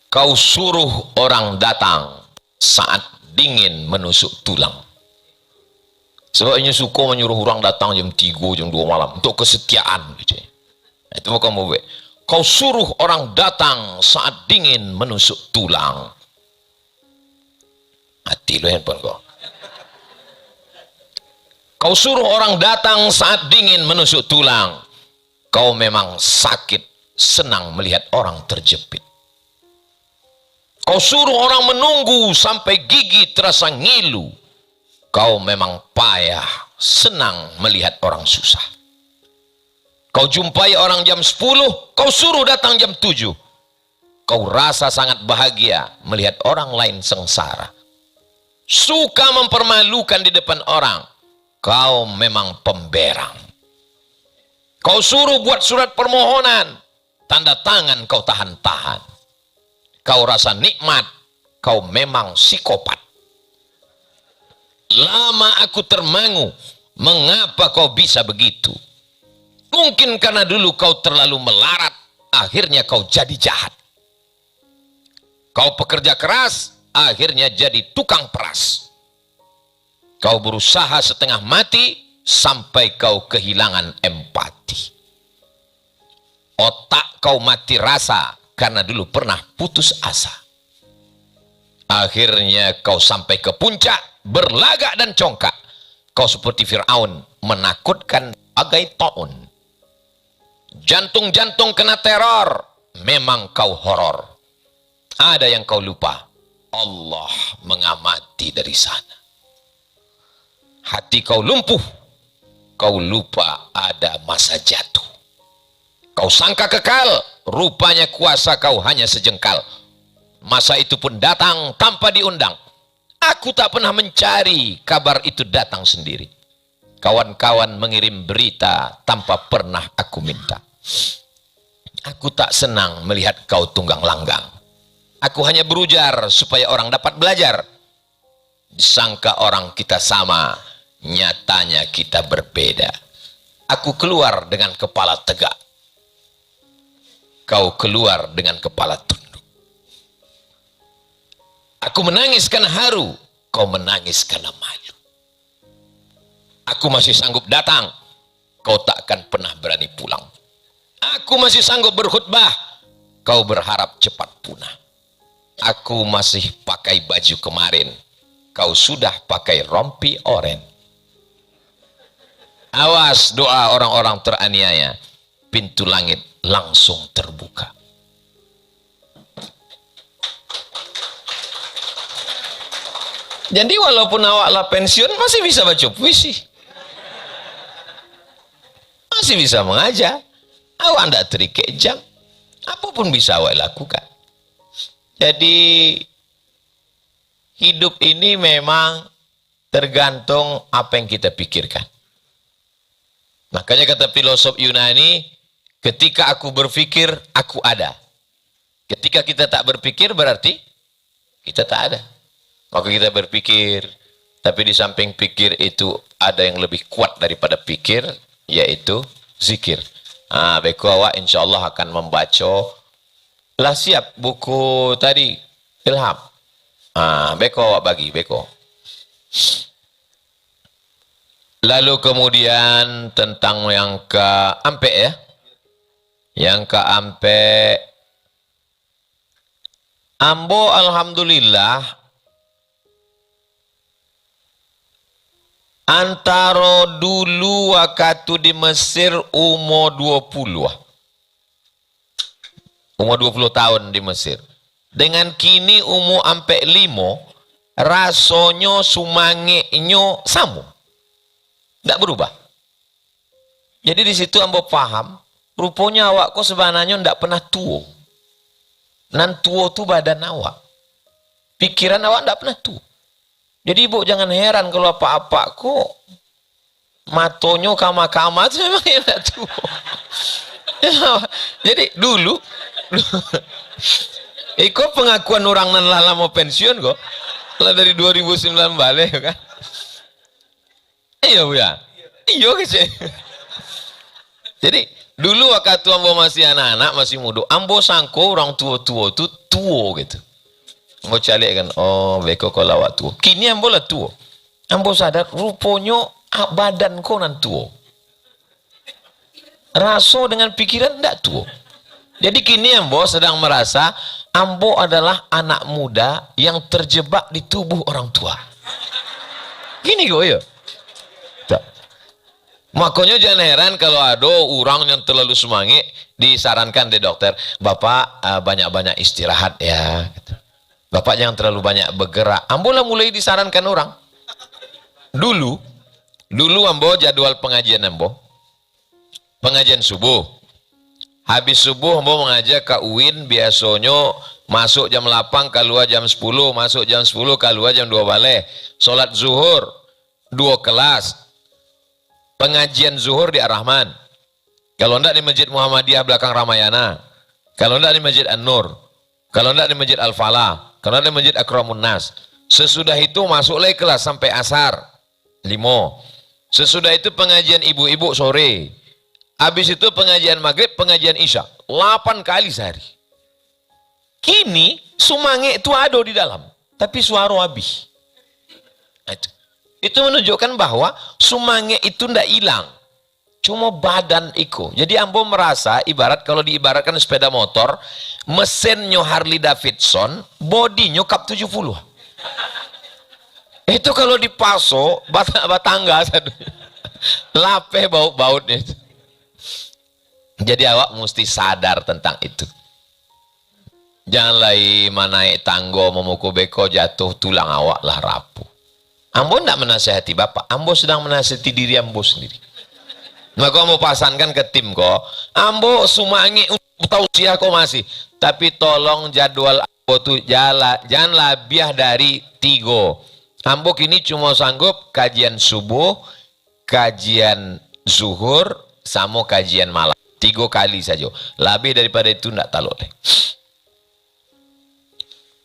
Kau suruh orang datang saat dingin menusuk tulang. Sebabnya suka menyuruh orang datang jam 3, jam 2 malam untuk kesetiaan gitu. Itu mau kamu buat. Kau suruh orang datang saat dingin menusuk tulang. Hati lo handphone kau. Kau suruh orang datang saat dingin menusuk tulang. Kau memang sakit, senang melihat orang terjepit. Kau suruh orang menunggu sampai gigi terasa ngilu. Kau memang payah, senang melihat orang susah. Kau jumpai orang jam 10, kau suruh datang jam 7. Kau rasa sangat bahagia melihat orang lain sengsara. Suka mempermalukan di depan orang. Kau memang pemberang. Kau suruh buat surat permohonan, tanda tangan kau tahan-tahan. Kau rasa nikmat, kau memang psikopat. Lama aku termangu, mengapa kau bisa begitu? Mungkin karena dulu kau terlalu melarat, akhirnya kau jadi jahat. Kau pekerja keras, akhirnya jadi tukang peras. Kau berusaha setengah mati, sampai kau kehilangan empati. Otak kau mati rasa, karena dulu pernah putus asa. Akhirnya kau sampai ke puncak, berlagak dan congkak. Kau seperti Fir'aun, menakutkan bagai taun. Jantung-jantung kena teror, memang kau horor. Ada yang kau lupa, Allah mengamati dari sana. Hati kau lumpuh, kau lupa ada masa jatuh. Kau sangka kekal, rupanya kuasa kau hanya sejengkal. Masa itu pun datang tanpa diundang. Aku tak pernah mencari, kabar itu datang sendiri. Kawan-kawan mengirim berita tanpa pernah aku minta. Aku tak senang melihat kau tunggang langgang. Aku hanya berujar supaya orang dapat belajar. Disangka orang kita sama, nyatanya kita berbeda. Aku keluar dengan kepala tegak. Kau keluar dengan kepala tunduk. Aku menangis karena haru, kau menangis karena malu. Aku masih sanggup datang, kau takkan pernah berani pulang. Aku masih sanggup berkhutbah, kau berharap cepat punah. Aku masih pakai baju kemarin, kau sudah pakai rompi oren. Awas doa orang-orang teraniaya, pintu langit langsung terbuka. Jadi walaupun awaklah pensiun, masih bisa baca puisi, masih bisa mengajar. Awak tidak terikat jam, apapun bisa awak lakukan. Jadi hidup ini memang tergantung apa yang kita pikirkan. Makanya kata filosof Yunani, ketika aku berpikir, aku ada. Ketika kita tak berpikir, berarti kita tak ada. Maka kita berpikir, tapi di samping pikir itu ada yang lebih kuat daripada pikir, yaitu zikir. Beko awak insya Allah akan membaca. Lah siap buku tadi, Ilham. Beko awak bagi, beko. Lalu kemudian tentang yang keempat ya. Yang keempat, ambo alhamdulillah antara dulu waktu di Mesir umur 20. Umur 20 tahun di Mesir. Dengan kini umur ampe 5, rasanya sumangeknya sama. Tidak berubah. Jadi di situ ambo paham, rupanya awak kok sebenarnya tidak pernah tua. Nan tua tu badan awak. Pikiran awak tidak pernah tua. Jadi ibu jangan heran kalau apa-apa kok matonyo kama-kama itu memang enak tuh. Jadi dulu ikut pengakuan orang nan lala mau pensiun kok. Lah dari 2009 balik kan. Iya Bu ya. Iya kece. Jadi Dulu waktu ambo masih anak-anak, masih muda, ambo sangko orang tua-tua itu tua gitu. Ambo calik kan, oh beko kau lawak tua. Kini ambo lah tua. Ambo sadar, rupanya badan kau nan tua. Rasa dengan pikiran tidak tua. Jadi kini ambo sedang merasa, ambo adalah anak muda yang terjebak di tubuh orang tua. Gini kok ya. Makanya jangan heran kalau ada orang yang terlalu semangat disarankan di dokter, Bapak banyak-banyak istirahat ya. Bapak jangan terlalu banyak bergerak. Ambo lah mulai disarankan orang. Dulu ambo jadwal pengajian ambo. Pengajian subuh. Habis subuh ambo mengajak ke UIN, biasanya masuk jam 8 keluar jam 10, masuk jam 10 keluar jam 2 balik. Salat zuhur 2 kelas. Pengajian zuhur di Ar-Rahman. Kalau tidak di Masjid Muhammadiyah belakang Ramayana. Kalau tidak di Masjid An-Nur. Kalau tidak di Masjid Al-Falah. Kalau tidak di Masjid Akramun Nas. Sesudah itu masuk lagi kelas sampai asar 5. Sesudah itu pengajian ibu-ibu sore. Habis itu pengajian maghrib, pengajian isya. 8 kali sehari. Kini sumange itu ada di dalam. Tapi suara habis. Itu menunjukkan bahwa sumange itu tidak hilang, cuma badan iko. Jadi ambo merasa ibarat kalau diibaratkan sepeda motor, mesinnya Harley Davidson, bodinya kap 70. Itu kalau dipasok batangga satu, lapeh baut-bautnya. Jadi awak mesti sadar tentang itu. Janganlah naik tanggo memukul beko jatuh tulang awak lah rapuh. Ambo tidak menasihati bapak, ambo sedang menasihati diri ambo sendiri. Maka ambo pasankan ke tim kok, ambo sumangi tausiah kok masih, tapi tolong jadwal ambo tuh jangan lebih dari 3. Ambo kini cuma sanggup kajian subuh, kajian zuhur, sama kajian malam. 3 kali saja. Lebih daripada itu tidak taluk.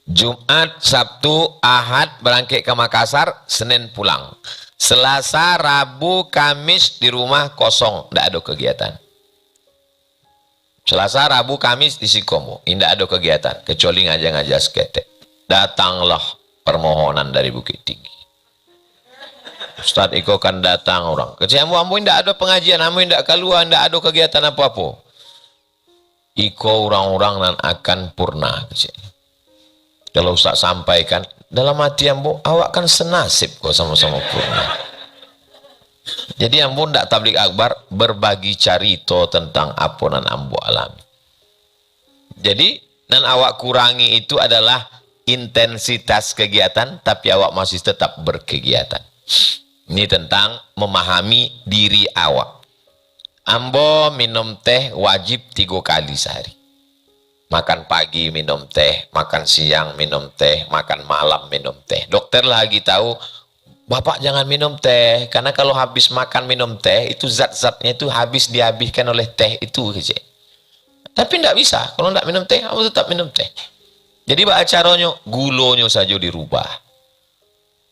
Jumat, Sabtu, Ahad berangkat ke Makassar, Senin pulang. Selasa, Rabu, Kamis di rumah kosong, tidak ada kegiatan. Selasa, Rabu, Kamis di Sikomo, tidak ada kegiatan, kecuali ngajak-ngajak skete. Datanglah permohonan dari Bukit Tinggi. Ustaz Iko kan datang orang. Kecil ambo tidak ada pengajian, ambo tidak keluar, tidak ada kegiatan apa-apa. Iko orang-orang nan akan purna kecil. Kalau Ustaz sampaikan, dalam hati ambo, awak kan senasib kok sama-sama purna. Jadi ambo tidak tablik akbar, berbagi carito tentang apa yang ambo alami. Jadi, yang awak kurangi itu adalah intensitas kegiatan, tapi awak masih tetap berkegiatan. Ini tentang memahami diri awak. Ambo minum teh wajib 3 kali sehari. Makan pagi minum teh, makan siang minum teh, makan malam minum teh. Dokter lagi tahu, Bapak jangan minum teh, karena kalau habis makan minum teh, itu zat-zatnya itu habis dihabiskan oleh teh itu. Tapi tidak bisa, kalau tidak minum teh, kamu tetap minum teh. Jadi bagaimana caranya? Gulonya saja dirubah.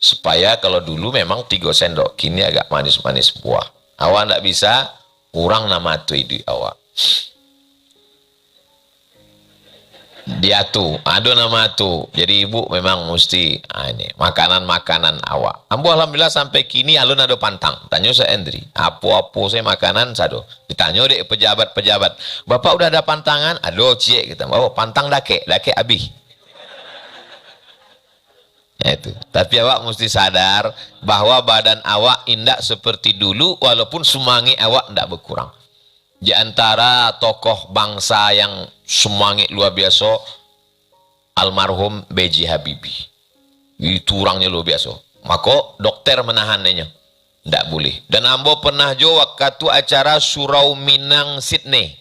Supaya kalau dulu memang 3 sendok, kini agak manis-manis buah. Awak tidak bisa, kurang nama tu di awak. Dia tuh ada nama tuh, jadi ibu memang mesti ini makanan-makanan awak. Ambo alhamdulillah sampai kini alun ada pantang. Tanya saya Endri, apa-apa saya makanan sado. Ditanya dek pejabat-pejabat, Bapak udah ada pantangan? Aduh cie kita, bawa pantang dake abih. Ya itu. Tapi awak mesti sadar bahwa badan awak indak seperti dulu, walaupun semangat awak ndak berkurang. Di antara tokoh bangsa yang semangat luar biasa, almarhum B.J. Habibie. Itu orangnya luar biasa. Maka dokter menahannya. Tidak boleh. Dan ambo pernah jo waktu acara Surau Minang Sydney.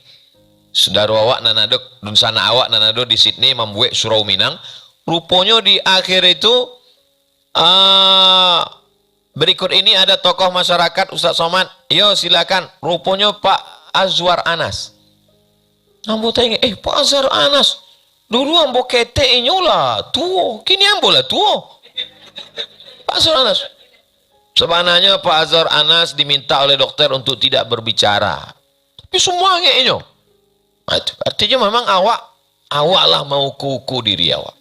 Saudara awak nanado, dun sana awak nanado di Sydney membuat Surau Minang. Rupanya di akhir itu berikut ini ada tokoh masyarakat Ustaz Somad. Yo silakan. Rupanya Pak Azwar Anas. Ambo tanya, Pak Azwar Anas, dulu ambo kete lah tua, kini ambo lah tua. Pak Azwar Anas. Sebenarnya Pak Azwar Anas diminta oleh dokter untuk tidak berbicara. Tapi semua ngeknya. Nah, itu artinya memang awaklah mau kuku diri awak.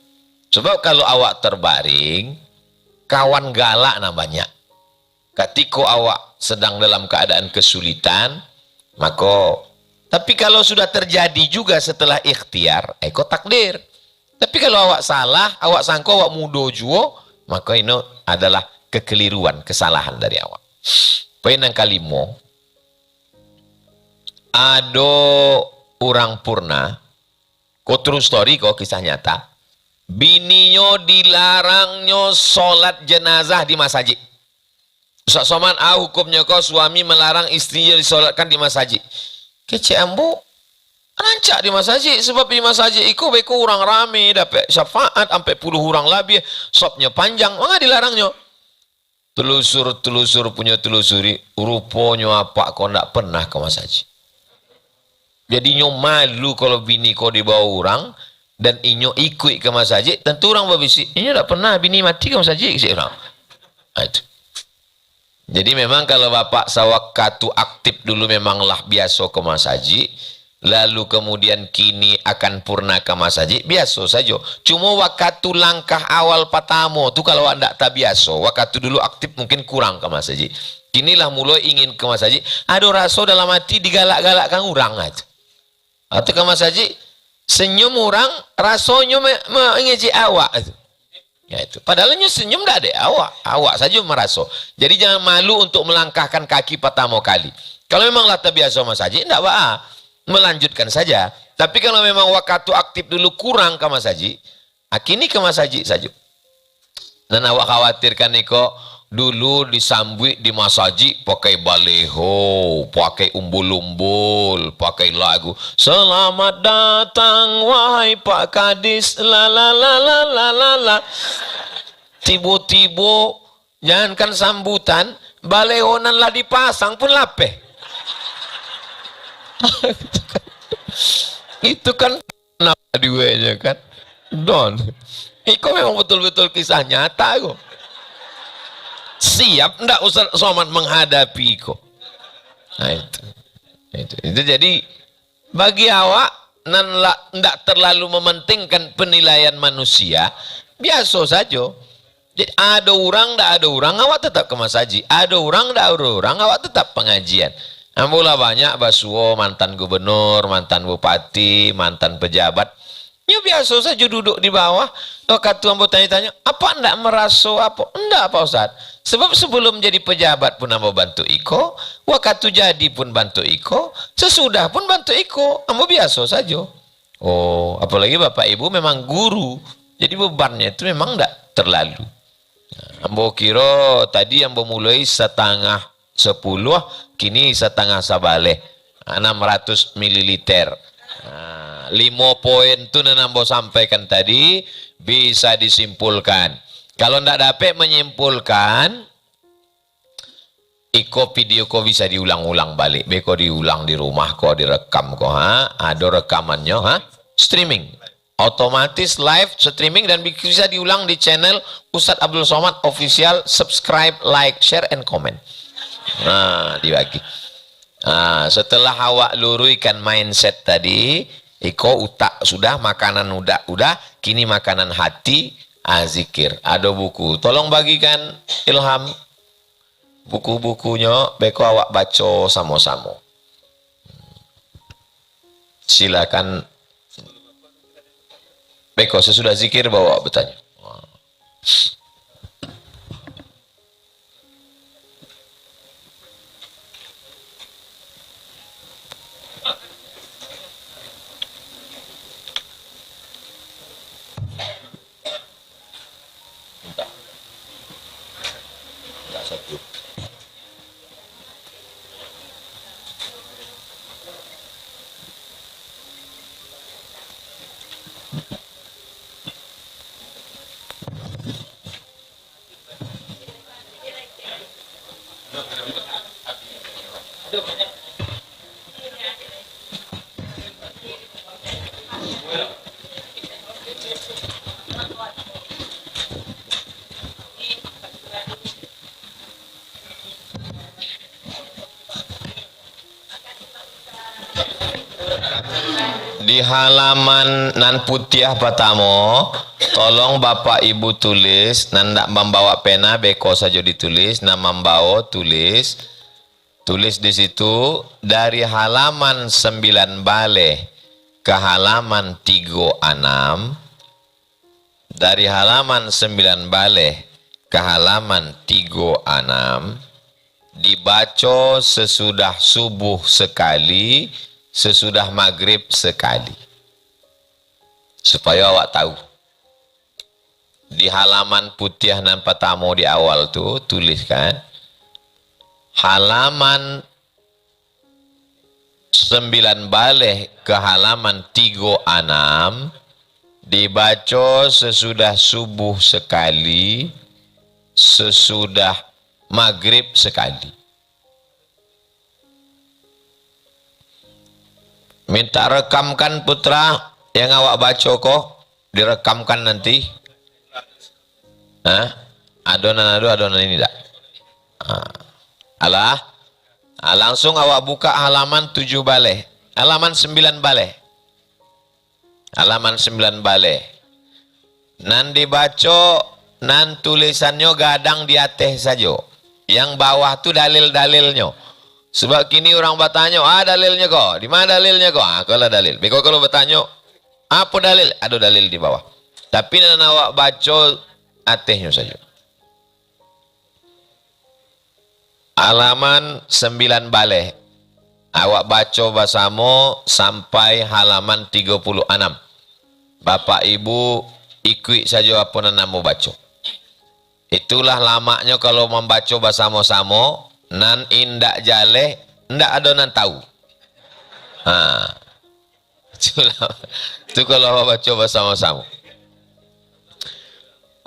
Sebab kalau awak terbaring, kawan galak namanya. Ketika awak sedang dalam keadaan kesulitan, maka tapi kalau sudah terjadi juga setelah ikhtiar, kok takdir. Tapi kalau awak salah, awak sangka awak mudo juo, maka ini adalah kekeliruan, kesalahan dari awak. Poin yang kelima, ada orang purna, kok true story, kok kisah nyata, bininya dilarangnya sholat jenazah di masjid. Ustaz Somad, hukumnya kok suami melarang istrinya disolatkan di masjid. Kece ambo, rancak di masjid, sebab di masjid itu beko orang rame, dapat syafaat, sampai puluh orang lebih, sopnya panjang, maka dilarangnya. Telusur punya telusuri, rupanya apa kau ndak pernah ke masjid. Jadinya malu kalau bini kau dibawa orang, dan inyo ikut ke masjid, tentu orang berbisik, ini ndak pernah bini mati ke masjid, si orang. Itu. Jadi memang kalau bapak sawakatu aktif dulu memanglah biasa ke masjid, lalu kemudian kini akan purna ke masjid, biasa saja. Cuma waktu langkah awal pertama tu kalau anda tak biasa, waktu dulu aktif mungkin kurang ke masjid. Kinilah mulai ingin ke masjid, ada rasa dalam hati digalak-galakkan orang aja. Atau ke masjid, senyum orang, rasanya mengeji awak itu. Ya itu. Padahalnya senyum tidak ada awak saja merasa. Jadi jangan malu untuk melangkahkan kaki pertama kali. Kalau memang tak biasa masjid, tidak apa, melanjutkan saja. Tapi kalau memang waktu aktif dulu kurang ke masjid, kini ke masjid saja. Dan awak khawatirkan niko dulu disambut di masjid pakai baleho, pakai umbul-umbul, pakai lagu selamat datang wahai Pak Kadis, la la la la la la la. Tiba-tiba jangankan sambutan, balehonan lah dipasang pun lapeh. Itu kan nama duanya kan, don. Itu memang betul-betul kisah nyata kok. Siap ndak Ustaz Somad menghadapi kok. Nah itu jadi bagi awak ndak terlalu mementingkan penilaian manusia, biasa saja. Jadi ada orang ndak ada orang, awak tetap ke masjid. Ada orang ndak ada orang, awak tetap pengajian. Ambola banyak basuo, mantan gubernur, mantan bupati, mantan pejabat. Ya biasa saja duduk di bawah. Waktu ambo tanya-tanya, apa ndak merasa apa? Ndak Pak Ustaz. Sebab sebelum jadi pejabat pun ambo bantu iko, waktu jadi pun bantu iko, sesudah pun bantu iko, ambo biasa saja. Oh, apalagi Bapak Ibu memang guru. Jadi bebannya itu memang ndak terlalu. Ambo kira tadi ambo mulai 9:30, kini 9:30 600 mililiter. 5 poin itu nambo sampaikan tadi bisa disimpulkan. Kalau ndak dapat menyimpulkan, iko video kok bisa diulang-ulang balik. Beko diulang di rumah kok, direkam kok, ada rekamannya, streaming. Otomatis live streaming dan bisa diulang di channel Ustadz Abdul Somad official. Subscribe, like, share, and comment. Nah, dibagi. Nah, setelah awak luruikan mindset tadi, iko utak sudah, makanan udah, kini makanan hati, zikir. Ada buku, tolong bagikan ilham buku-bukunya, beko awak baca sama-sama. Silakan. Beko sesudah zikir bawa bertanya. Satu. Di halaman nan putih pertama, tolong Bapak Ibu tulis, nan ndak membawa pena beko saja ditulis, nan membawa tulis. Tulis di situ dari halaman 9 balik ke halaman 36. Dari halaman 9 balik ke halaman 36 dibaca sesudah subuh sekali, sesudah maghrib sekali, supaya awak tahu. Di halaman putih nan pertama di awal tuh tuliskan halaman 9 balik ke halaman 36 dibaca sesudah subuh sekali, sesudah maghrib sekali. Minta rekamkan putra yang awak baca kok, direkamkan nanti. Adonan ini tak? Langsung awak buka halaman 7 balik, halaman 9 balik. Halaman 9 balik. Nan dibaca, nan tulisannya gadang di atas saja. Yang bawah tu dalil-dalilnya. Sebab kini orang bertanya, dalilnya kok? Di mana dalilnya kok? Kalau dalil. Beko kalau bertanya, apa dalil? Ada dalil di bawah. Tapi nan awak baca atasnya saja. Halaman 9 balik. Awak baca bersama sampai halaman 36. Bapak Ibu ikut saja apa yang mau baca. Itulah lamanya kalau membaca bersama-sama. Nan indak jaleh, ndak ada nan tahu. Itu kalau baca bersama-sama.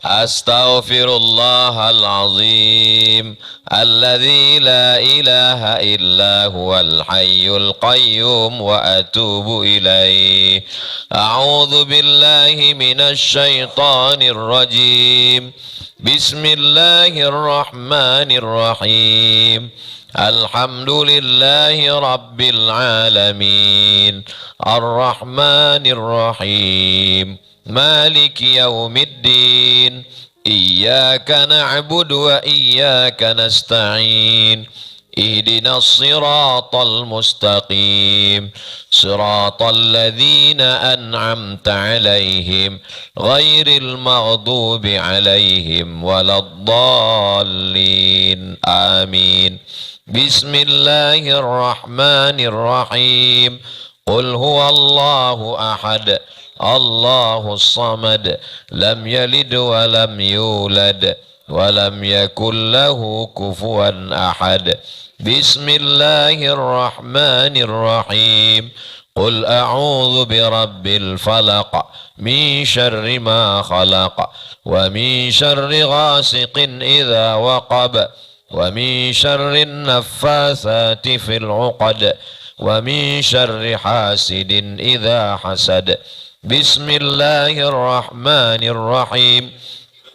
Astaghfirullahalazim alladzi la ilaha illa huwal hayyul qayyum wa atubu ilaih. A'udzu billahi minasy syaithanir rajim. Bismillahirrahmanirrahim. Alhamdulillahi rabbil alamin. Ar-Rahmanir Rahim. Maliki yaumiddin. Iyyaka na'budu wa iyyaka nasta'in. Ihdinas siratal mustaqim. Siratal ladzina an'amta 'alaihim ghairil maghdubi 'alaihim waladdallin. Amin. Bismillahirrahmanirrahim. Qul huwallahu ahad. Allahus samad. Lam yalid wa lam yulad. Walam yakul lahu kufuwan ahad. Bismillahirrahmanirrahim. Qul a'udzu birabbil falaq min syarri ma khalaq wa min syarri ghasiqin idza waqab wa min syarri naffatsati fil 'uqad wa min syarri hasidin idza hasad. Bismillahirrahmanirrahim.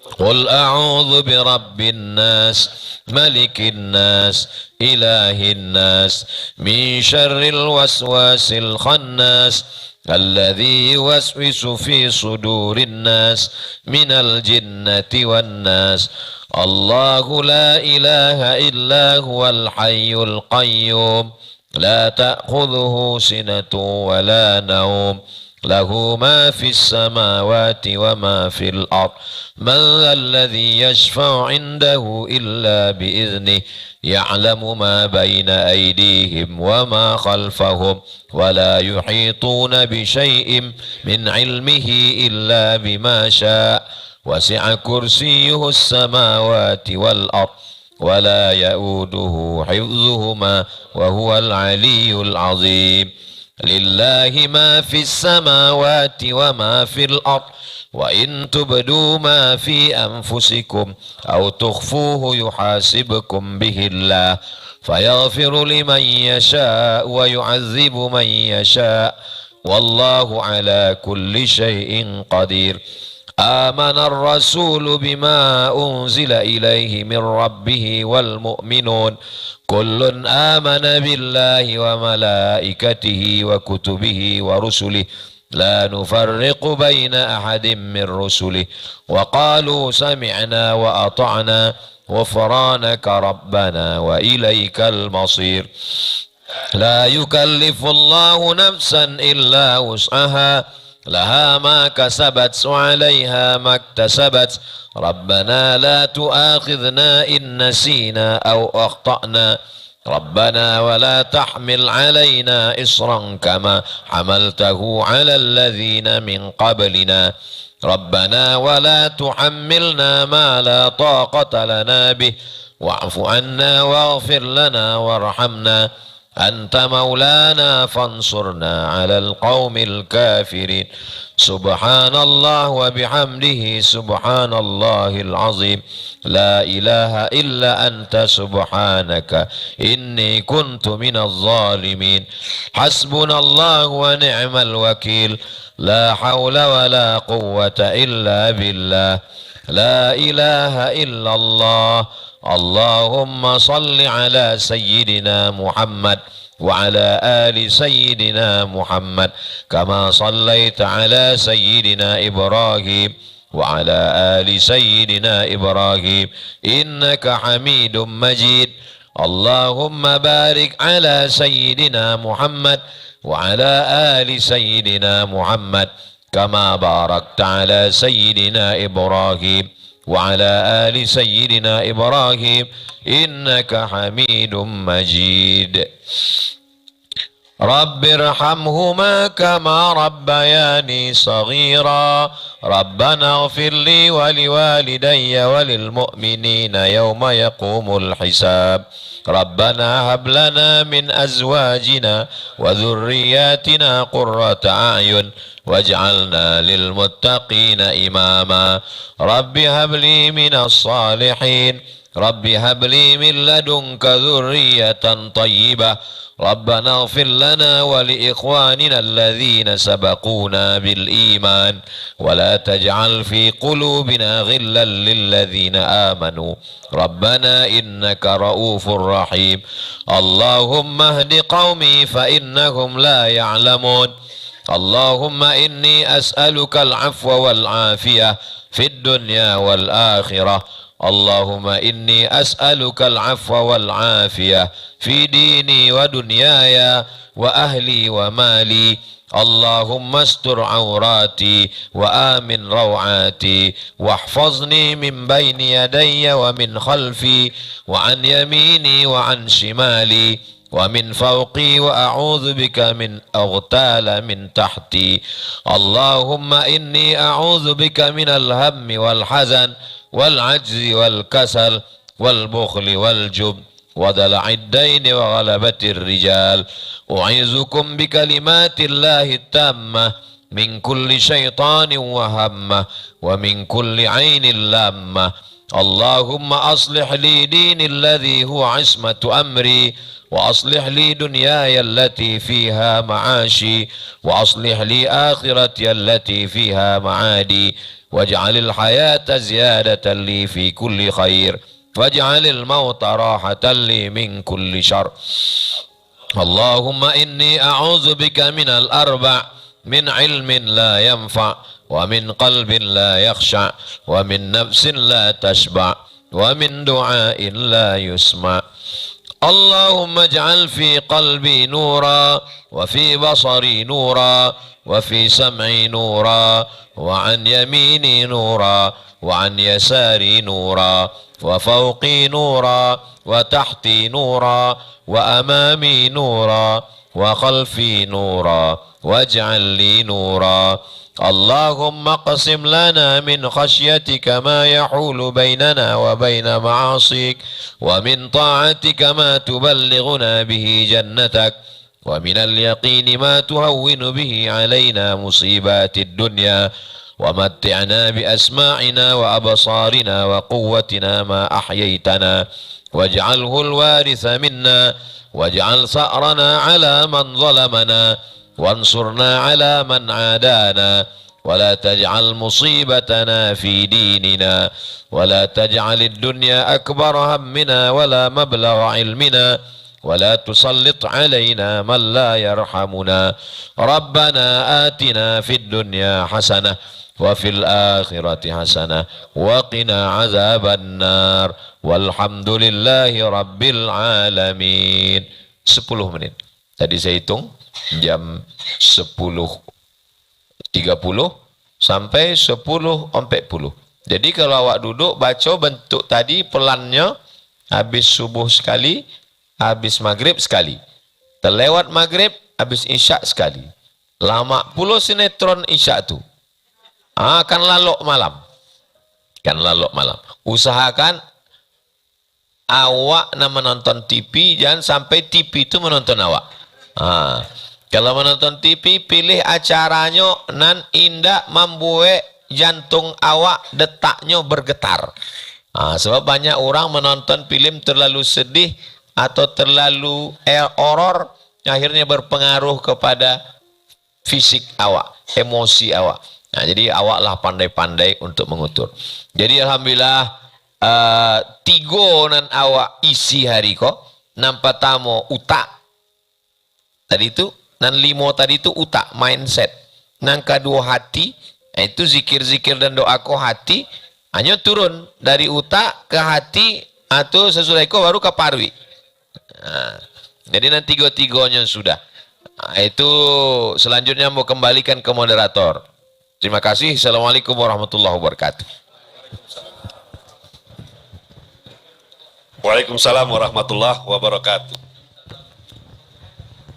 Qul a'udzu birabbin nas, malikin nas, ilahin nas, min syarril waswasil khannas, alladzi yuwaswisu fi sudurin nas, minal jinnati wan nas. Allahu la ilaha illa huwal hayyul qayyum, la ta'khudhuhu sinatun wa la nawm. Lahu ma fis samawati wa ma fil ard. Man alladhi yashfa'u 'indahu illa bi'iznih. Ya'lamu ma baina aydihim wa ma khalfahum wa la yuhituna bi syai'in min 'ilmihi illa bima syaa'. Wasi'a kursiyyuhu as-samawati wal ard wa la ya'uduhu hifdhuhuma wa huwal 'aliyyul 'azim. Lillahi ma fis samawati wa ma fil ard. Wa in tubdu ma fi anfusikum aw tukhfuhu yuhasibkum bihillah fayaghfiru liman yasha wa yu'adzibu man yasha wallahu ala kulli syai'in qadir. آمن الرسول بما أنزل إليه من ربه والمؤمنون كل آمن بالله وملائكته وكتبه ورسله لا نفرق بين أحد من رسله وقالوا سمعنا وأطعنا غفرانك ربنا وإليك المصير لا يكلف الله نفسا إلا وسعها لها ما كسبت وعليها ما اكتسبت ربنا لا تؤاخذنا إن نسينا أو أخطأنا ربنا ولا تحمل علينا إصرا كما حملته على الذين من قبلنا ربنا ولا تحملنا ما لا طاقة لنا به واعف عنا واغفر لنا وارحمنا أنت مولانا فانصرنا على القوم الكافرين سبحان الله وبحمده سبحان الله العظيم لا إله إلا أنت سبحانك إني كنت من الظالمين حسبنا الله ونعم الوكيل لا حول ولا قوة إلا بالله لا إله إلا الله اللهم صل على سيدنا محمد وعلى آل سيدنا محمد كما صليت على سيدنا إبراهيم وعلى آل سيدنا إبراهيم إنك حميد مجيد اللهم بارك على سيدنا محمد وعلى آل سيدنا محمد كما باركت على سيدنا إبراهيم وعلى آل سيدنا إبراهيم إنك حميد مجيد رب ارحمهما كما ربياني صغيرا ربنا اغفر لي ولوالدي وللمؤمنين يوم يقوم الحساب ربنا هب لنا من أزواجنا وذرياتنا قرة أعين واجعلنا للمتقين إماما رب هب لي من الصالحين رب هب لي من لدنك ذرية طيبة ربنا اغفر لنا ولإخواننا الذين سبقونا بالإيمان ولا تجعل في قلوبنا غلا للذين آمنوا ربنا إنك رؤوف رحيم اللهم اهد قومي فإنهم لا يعلمون اللهم إني أسألك العفو والعافية في الدنيا والآخرة اللهم إني أسألك العفو والعافية في ديني ودنياي وأهلي ومالي اللهم استر عوراتي وآمن روعاتي واحفظني من بين يدي ومن خلفي وعن يميني وعن شمالي ومن فوقي وأعوذ بك من أغتال من تحتي اللهم إني أعوذ بك من الهم والحزن والعجز والكسل والبخل والجبن ودلع الدين وغلبة الرجال أعيذكم بكلمات الله التامة من كل شيطان وهمة ومن كل عين لامة اللهم أصلح لي ديني الذي هو عصمة أمري وأصلح لي دنياي التي فيها معاشي وأصلح لي آخرتي التي فيها معادي واجعل الحياة زيادة لي في كل خير واجعل الموت راحة لي من كل شر اللهم إني أعوذ بك من الأربع من علم لا ينفع ومن قلب لا يخشع ومن نفس لا تشبع ومن دعاء لا يسمع اللهم اجعل في قلبي نورا وفي بصري نورا وفي سمعي نورا وعن يميني نورا وعن يساري نورا وفوقي نورا وتحتي نورا وأمامي نورا وخلفي نورا واجعل لي نورا اللهم اقسم لنا من خشيتك ما يحول بيننا وبين معاصيك ومن طاعتك ما تبلغنا به جنتك ومن اليقين ما تهون به علينا مصيبات الدنيا ومتعنا بأسماعنا وأبصارنا وقوتنا ما أحييتنا واجعله الوارث منا واجعل ثأرنا على من ظلمنا وانصرنا على من عادانا ولا تجعل مصيبتنا في ديننا ولا تجعل الدنيا أكبر همنا ولا مبلغ علمنا ولا تسلط علينا من لا يرحمنا ربنا آتنا في الدنيا حسنة وفي الآخرة حسنة وقنا عذاب النار والحمد لله رب العالمين. 10 menit. Tadi saya hitung jam 10.30 sampai 10.40. Jadi kalau awak duduk baca bentuk tadi pelannya, habis subuh sekali, habis maghrib sekali, terlewat maghrib, habis isyak sekali. Lama puluh sinetron isyak tu. Akan lalok malam. Kan lalok malam. Usahakan awak nak menonton TV, jangan sampai TV itu menonton awak. Kalau menonton TV, pilih acaranya nan indah membuat jantung awak detaknya bergetar. Sebab banyak orang menonton film terlalu sedih atau terlalu horor, akhirnya berpengaruh kepada fisik awak, emosi awak. Nah, jadi awaklah pandai-pandai untuk mengutur. Jadi alhamdulillah 3 nan awak isi hari kok. Nan pertama utak. Tadi itu nan 5 tadi itu utak, mindset. Nan kedua hati, itu zikir-zikir dan doa ko hati hanya turun dari utak ke hati atau sesudah itu baru ke parwi. Jadi nanti 3-3-nya sudah. Itu selanjutnya mau kembalikan ke moderator. Terima kasih. Assalamualaikum warahmatullahi wabarakatuh. Waalaikumsalam warahmatullahi wabarakatuh.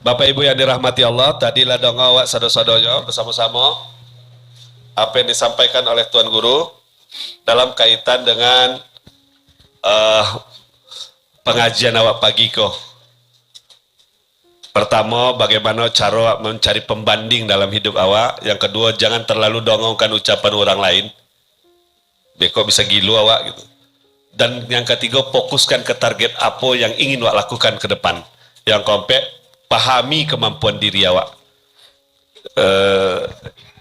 Bapak Ibu yang dirahmati Allah, tadi ladang awak sado-sadonya bersama-sama apa yang disampaikan oleh Tuan Guru dalam kaitan dengan pengajian awak pagi ko. Pertama, bagaimana cara mencari pembanding dalam hidup awak. Yang kedua, jangan terlalu dongongkan ucapan orang lain. Beko bisa gilu awak gitu. Dan yang ketiga, fokuskan ke target apa yang ingin awak lakukan ke depan. Yang keempat, pahami kemampuan diri awak.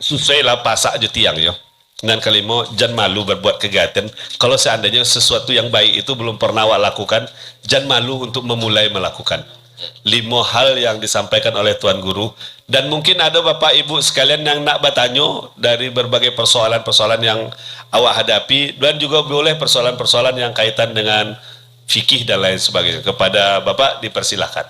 Susailah pasak je tiang yo. Dan kelima, jangan malu berbuat kegiatan. Kalau seandainya sesuatu yang baik itu belum pernah awak lakukan, jangan malu untuk memulai melakukan. 5 hal yang disampaikan oleh Tuan Guru. Dan mungkin ada Bapak Ibu sekalian yang nak bertanya dari berbagai persoalan-persoalan yang awak hadapi, dan juga boleh persoalan-persoalan yang kaitan dengan fikih dan lain sebagainya. Kepada Bapak dipersilahkan.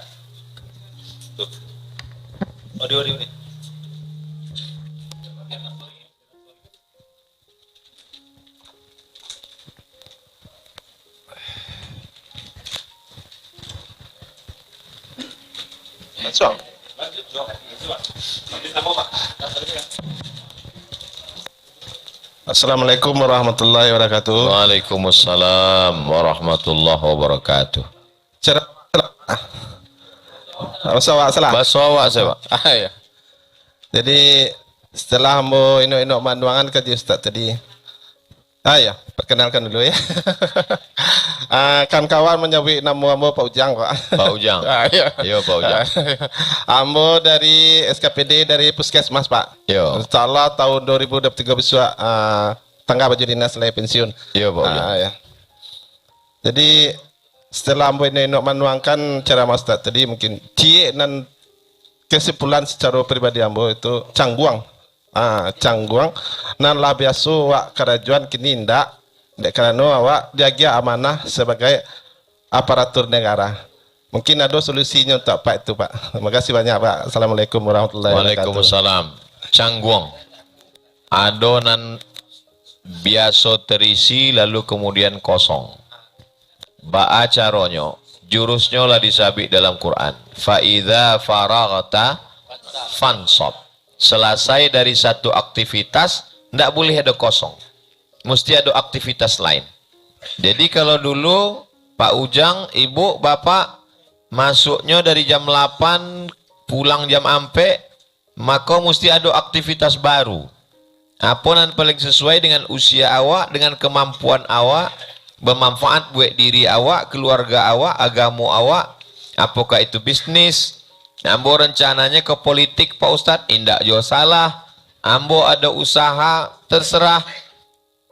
Assalamualaikum warahmatullahi wabarakatuh. Waalaikumsalam warahmatullahi wabarakatuh. Bahasa awak salah. Bahasa awak saya, Pak. Ya. Jadi setelah hamba inok-inok manduangan ke Ustaz tadi. Ya, perkenalkan dulu ya. Kan kawan menyebut nama hamba Pak Ujang, Pak. Pak Ujang. Ya. Yo, Pak Ujang. Hamba dari SKPD dari Puskesmas, Pak. Yo. Insyaallah tahun 2023 besok tangga baju dinas selai pensiun. Yo, Pak Ujang. Ya. Jadi setelah hamba inok menuangkan cara Mas Ustaz tadi, mungkin dan kesimpulan secara pribadi hamba itu cangguang. Cangguang nan lah biasa wak kerajuan kini ndak kerana awak jaga amanah sebagai aparatur negara. Mungkin ada solusinya untuk Pak itu, Pak. Terima kasih banyak, Pak. Assalamualaikum warahmatullahi wabarakatuh. Waalaikumsalam. Cangguang. Adonan biasa terisi lalu kemudian kosong. Ba'a caronyo. Jurusnya lah disabik dalam Quran. Fa'idha faraghta fansab. Selesai dari satu aktivitas, tidak boleh ada kosong. Mesti ada aktivitas lain. Jadi kalau dulu Pak Ujang, Ibu, Bapak masuknya dari jam 8, pulang jam ampe, maka mesti ada aktivitas baru. Apa yang paling sesuai dengan usia awak, dengan kemampuan awak, bermanfaat buat diri awak, keluarga awak, agama awak, apakah itu bisnis, ambo rencananya ke politik Pak Ustadz, indak jo salah. ambo ada usaha, terserah.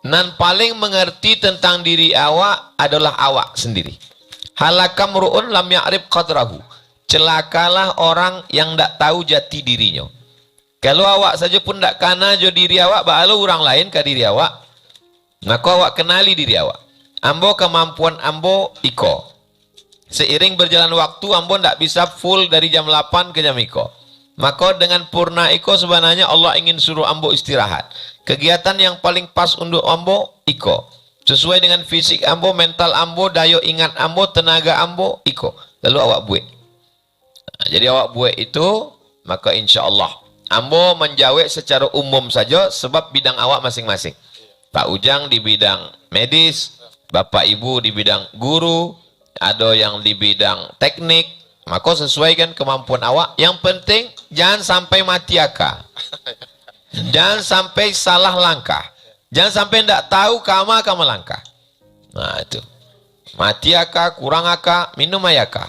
Nan paling mengerti tentang diri awak adalah awak sendiri. Halakam ru'un lam ya'rif qadrahu. Celakalah orang yang tak tahu jati dirinya. Kalau awak saja pun tak kana jo diri awak, bahalu orang lain ke diri awak. Maka awak kenali diri awak. Ambo kemampuan ambo iko. Seiring berjalan waktu, ambo tak bisa full dari jam 8 ke jam iko. Maka dengan purna iko sebenarnya Allah ingin suruh ambo istirahat. Kegiatan yang paling pas untuk ambo iko. Sesuai dengan fisik ambo, mental ambo, daya ingat ambo, tenaga ambo iko. Lalu awak buat. Nah, jadi awak buat itu, maka insya Allah ambo menjawab secara umum saja sebab bidang awak masing-masing. Pak Ujang di bidang medis, Bapak Ibu di bidang guru, ada yang di bidang teknik, maka sesuaikan kemampuan awak. Yang penting jangan sampai mati akal. Jangan sampai salah langkah. Jangan sampai tidak tahu kama langkah. Nah itu. Mati akal, kurang akal, minum ayaka.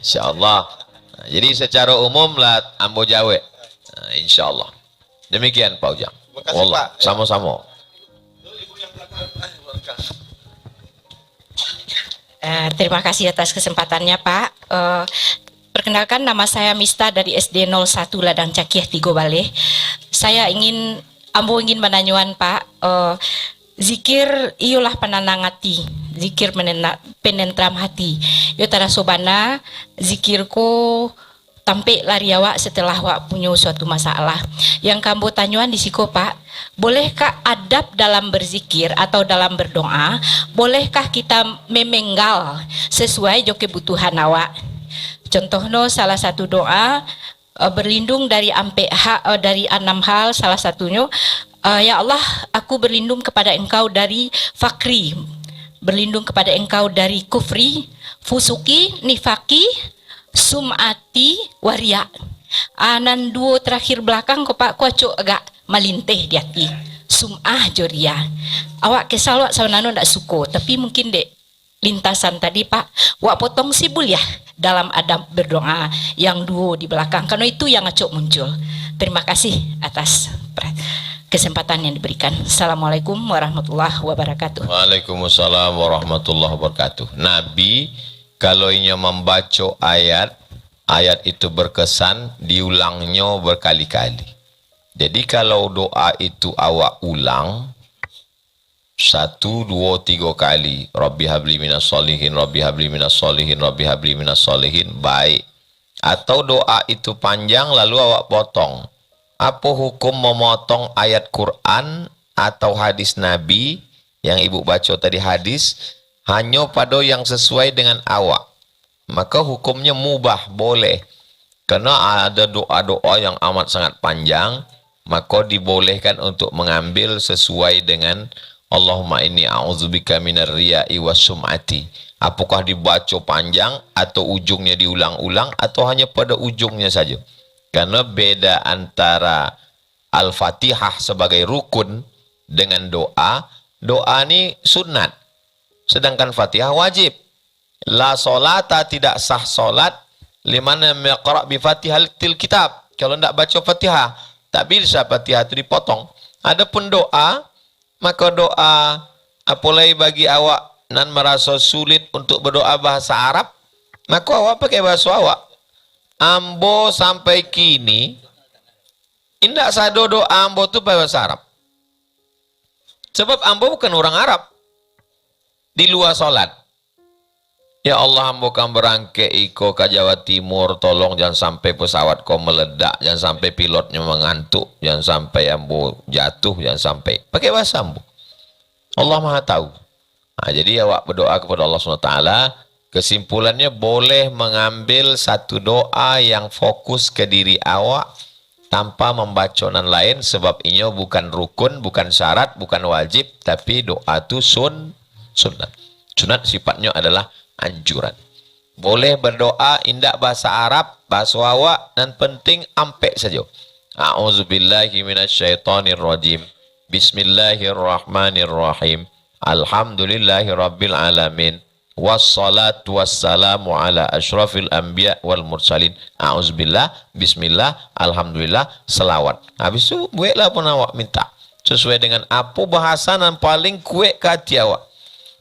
InsyaAllah. Nah, jadi secara umum lah ambo jawab. Nah, InsyaAllah. Demikian Pak Ujang. Wallah, sama-sama. Terima kasih atas kesempatannya Pak. Perkenalkan, nama saya Mista dari SD 01 Ladang Cakiah Tigo Bale. Ambo ingin menanyuan Pak, zikir iulah penenang hati, zikir penentram hati. Yo tara sobana zikirku tampik lari awak setelah awak punya suatu masalah. Yang kamu tanyuan di siko Pak, bolehkah adab dalam berzikir atau dalam berdoa, bolehkah kita memenggal sesuai jo kebutuhan awak? Contohnya salah satu doa berlindung dari dari 6 hal, salah satunya ya Allah, aku berlindung kepada Engkau dari fakri, berlindung kepada Engkau dari kufri, fusuki, nifaki, sum'ati, waria. Anan duo terakhir belakang kok Pak kuaco agak malinteh di hati. Sum'ah joria. Awak kesal wak sawanano ndak suko, tapi mungkin dek lintasan tadi Pak, wak potong sibul ya dalam adab berdoa yang duo di belakang, karena itu yang acok muncul. Terima kasih atas kesempatan yang diberikan. Assalamualaikum warahmatullahi wabarakatuh. Waalaikumsalam warahmatullahi wabarakatuh. Nabi kalau ia membaca ayat itu berkesan, diulangnya berkali-kali. Jadi kalau doa itu awak ulang 1, 2, 3 kali, Rabbi habli minas solihin, Rabbi habli minas solihin, Rabbi habli minas solihin, baik. Atau doa itu panjang lalu awak potong. Apa hukum memotong ayat Quran atau hadis Nabi yang ibu baca tadi hadis hanya pada yang sesuai dengan awak? Maka hukumnya mubah, boleh. Karena ada doa-doa yang amat sangat panjang, maka dibolehkan untuk mengambil sesuai dengan Allahumma inni a'udzubika minar riya'i wassum'ati. Apakah dibaca panjang atau ujungnya diulang-ulang atau hanya pada ujungnya saja? Karena beda antara Al-Fatihah sebagai rukun dengan doa. Doa ini sunat, sedangkan Fatihah wajib. La solata, tidak sah solat liman yaqra' bi Fatihatil kitab. Kalau tidak baca Fatihah, tak bisa Fatihah itu dipotong. Adapun doa, maka doa apalagi bagi awak nan merasa sulit untuk berdoa bahasa Arab, maka awak pakai bahasa awak. Ambo sampai kini indak sado doa ambo tu bahasa Arab. Sebab ambo bukan orang Arab. Di luar solat, ya Allah, ambo kan berangke iko ke Jawa Timur, tolong jangan sampai pesawat kau meledak, jangan sampai pilotnya mengantuk, jangan sampai ambo jatuh, jangan sampai. Pakai bahasa ambo. Allah Maha tahu. Nah, jadi awak berdoa kepada Allah SWT, kesimpulannya boleh mengambil satu doa yang fokus ke diri awak tanpa membaca nan lain, sebab ini bukan rukun, bukan syarat, bukan wajib, tapi doa itu sunat. Sunat sifatnya adalah anjuran. Boleh berdoa indak bahasa Arab, bahasa awak, dan penting ampe saja. A'udzubillahi minasyaitonirrajim. Bismillahirrahmanirrahim. Alhamdulillahi rabbil alamin. wassalatu wassalamu ala asyrafil anbiya wal mursalin. A'udzubillah, bismillah, alhamdulillah, selawat. Habis itu buatlah pun awak minta sesuai dengan apa bahasa yang paling kuat ke hati awak.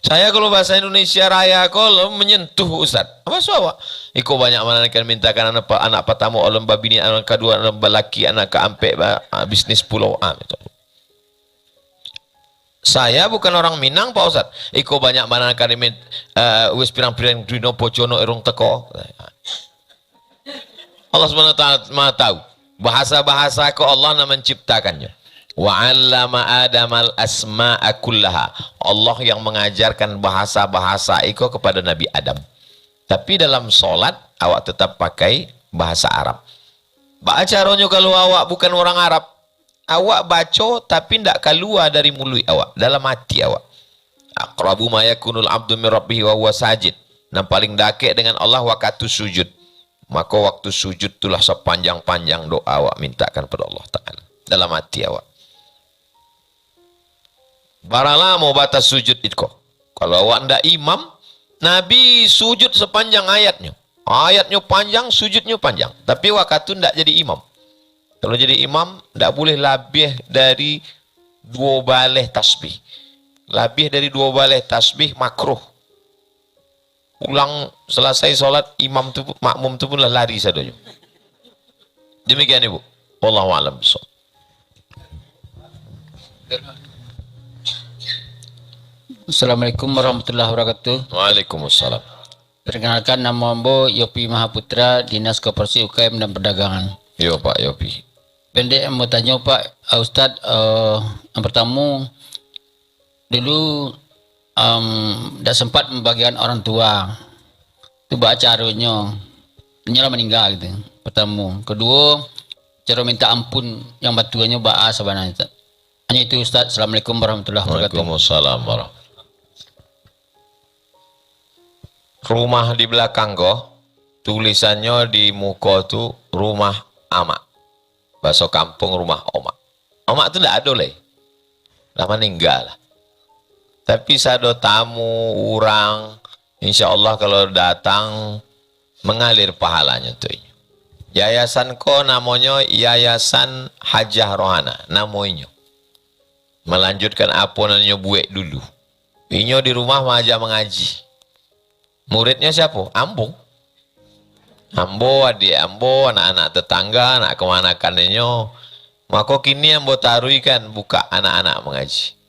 Saya kalau bahasa Indonesia Raya kalau menyentuh Ustaz. Apa awak? Iko banyak mana akan mintakan anak pertama oleh babini, anak kedua oleh laki, anak keempat bisnis pulau. Itu. Saya bukan orang Minang Pak Ustaz. Iko banyak mana akan wis pirang-pirang dino pocono erong teko. Allah SWT Maha tahu. Bahasa-bahasa ko Allah yang menciptakannya. Wa 'allama Adamal asma'a kullaha. Allah yang mengajarkan bahasa-bahasa iko kepada Nabi Adam. Tapi dalam solat awak tetap pakai bahasa Arab. Caranya kalau awak bukan orang Arab, awak baca tapi tidak keluar dari mulut awak, dalam hati awak. Aqrabu ma yakunul abdu min rabbih wa huwa sajid. Yang paling dekat dengan Allah waktu sujud. Maka waktu sujud itulah sepanjang-panjang doa awak mintakan pada Allah Ta'ala dalam hati awak. Baralah mau batas sujud itu. Kalau awak ndak imam, Nabi sujud sepanjang ayatnya. Ayatnya panjang, sujudnya panjang. Tapi waktu ndak jadi imam. Kalau jadi imam, tidak boleh lebih dari 2 baleh tasbih. Lebih dari 2 baleh tasbih makruh. Pulang selesai sholat, imam tu, makmum tu pun lari sadonya. Demikian Ibu. Wallahu a'lam bishawab. Assalamualaikum warahmatullahi wabarakatuh. Waalaikumsalam. Perkenalkan, nama Ambo Yopi Mahaputra, Dinas Koperasi UKM dan Perdagangan. Yo Pak Yopi. Pendek yang mau tanya Pak Ustadz, yang pertama dulu dah sempat membagikan orang tua itu baca caranya nyala meninggal gitu. Pertama, kedua cara minta ampun yang batuannya ba'a sebenarnya. Hanya itu Ustadz. Assalamualaikum warahmatullahi wabarakatuh. Waalaikumsalam warahmatullahi. Rumah di belakang kok tulisannya di muka tu rumah amak. Bahasa kampung rumah omak. Omak tu tidak ada leh. Dah meninggal. Tapi sado tamu orang, insya Allah kalau datang mengalir pahalanya tu. Yayasan ko namanya Yayasan Hajah Rohana namanya. Melanjutkan apa namanya buat dulu. Inyo di rumah maja mengaji. Muridnya siapa? Ambo. Ambo, adik Ambo, anak-anak tetangga, anak kemanakannya. Maka kini Ambo taruhkan buka anak-anak mengaji.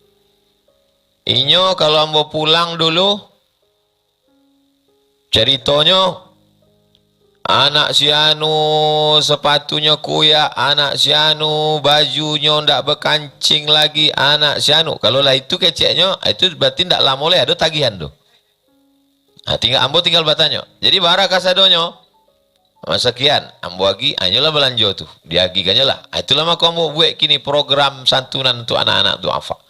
Inyo kalau Ambo pulang dulu, ceritanya anak si anu sepatunya kuyak, anak si anu bajunya ndak berkancing lagi, anak si anu. Kalau lah itu keceknya, itu berarti ndak lama boleh ada tagihan tu. Nah, Ambo tinggal bertanya. Jadi barakah sadonya. Sekian, Ambo lagi, hanyalah belanja tu. Diagikannya lah. Itulah maka Ambo buat kini program santunan untuk anak-anak duafa.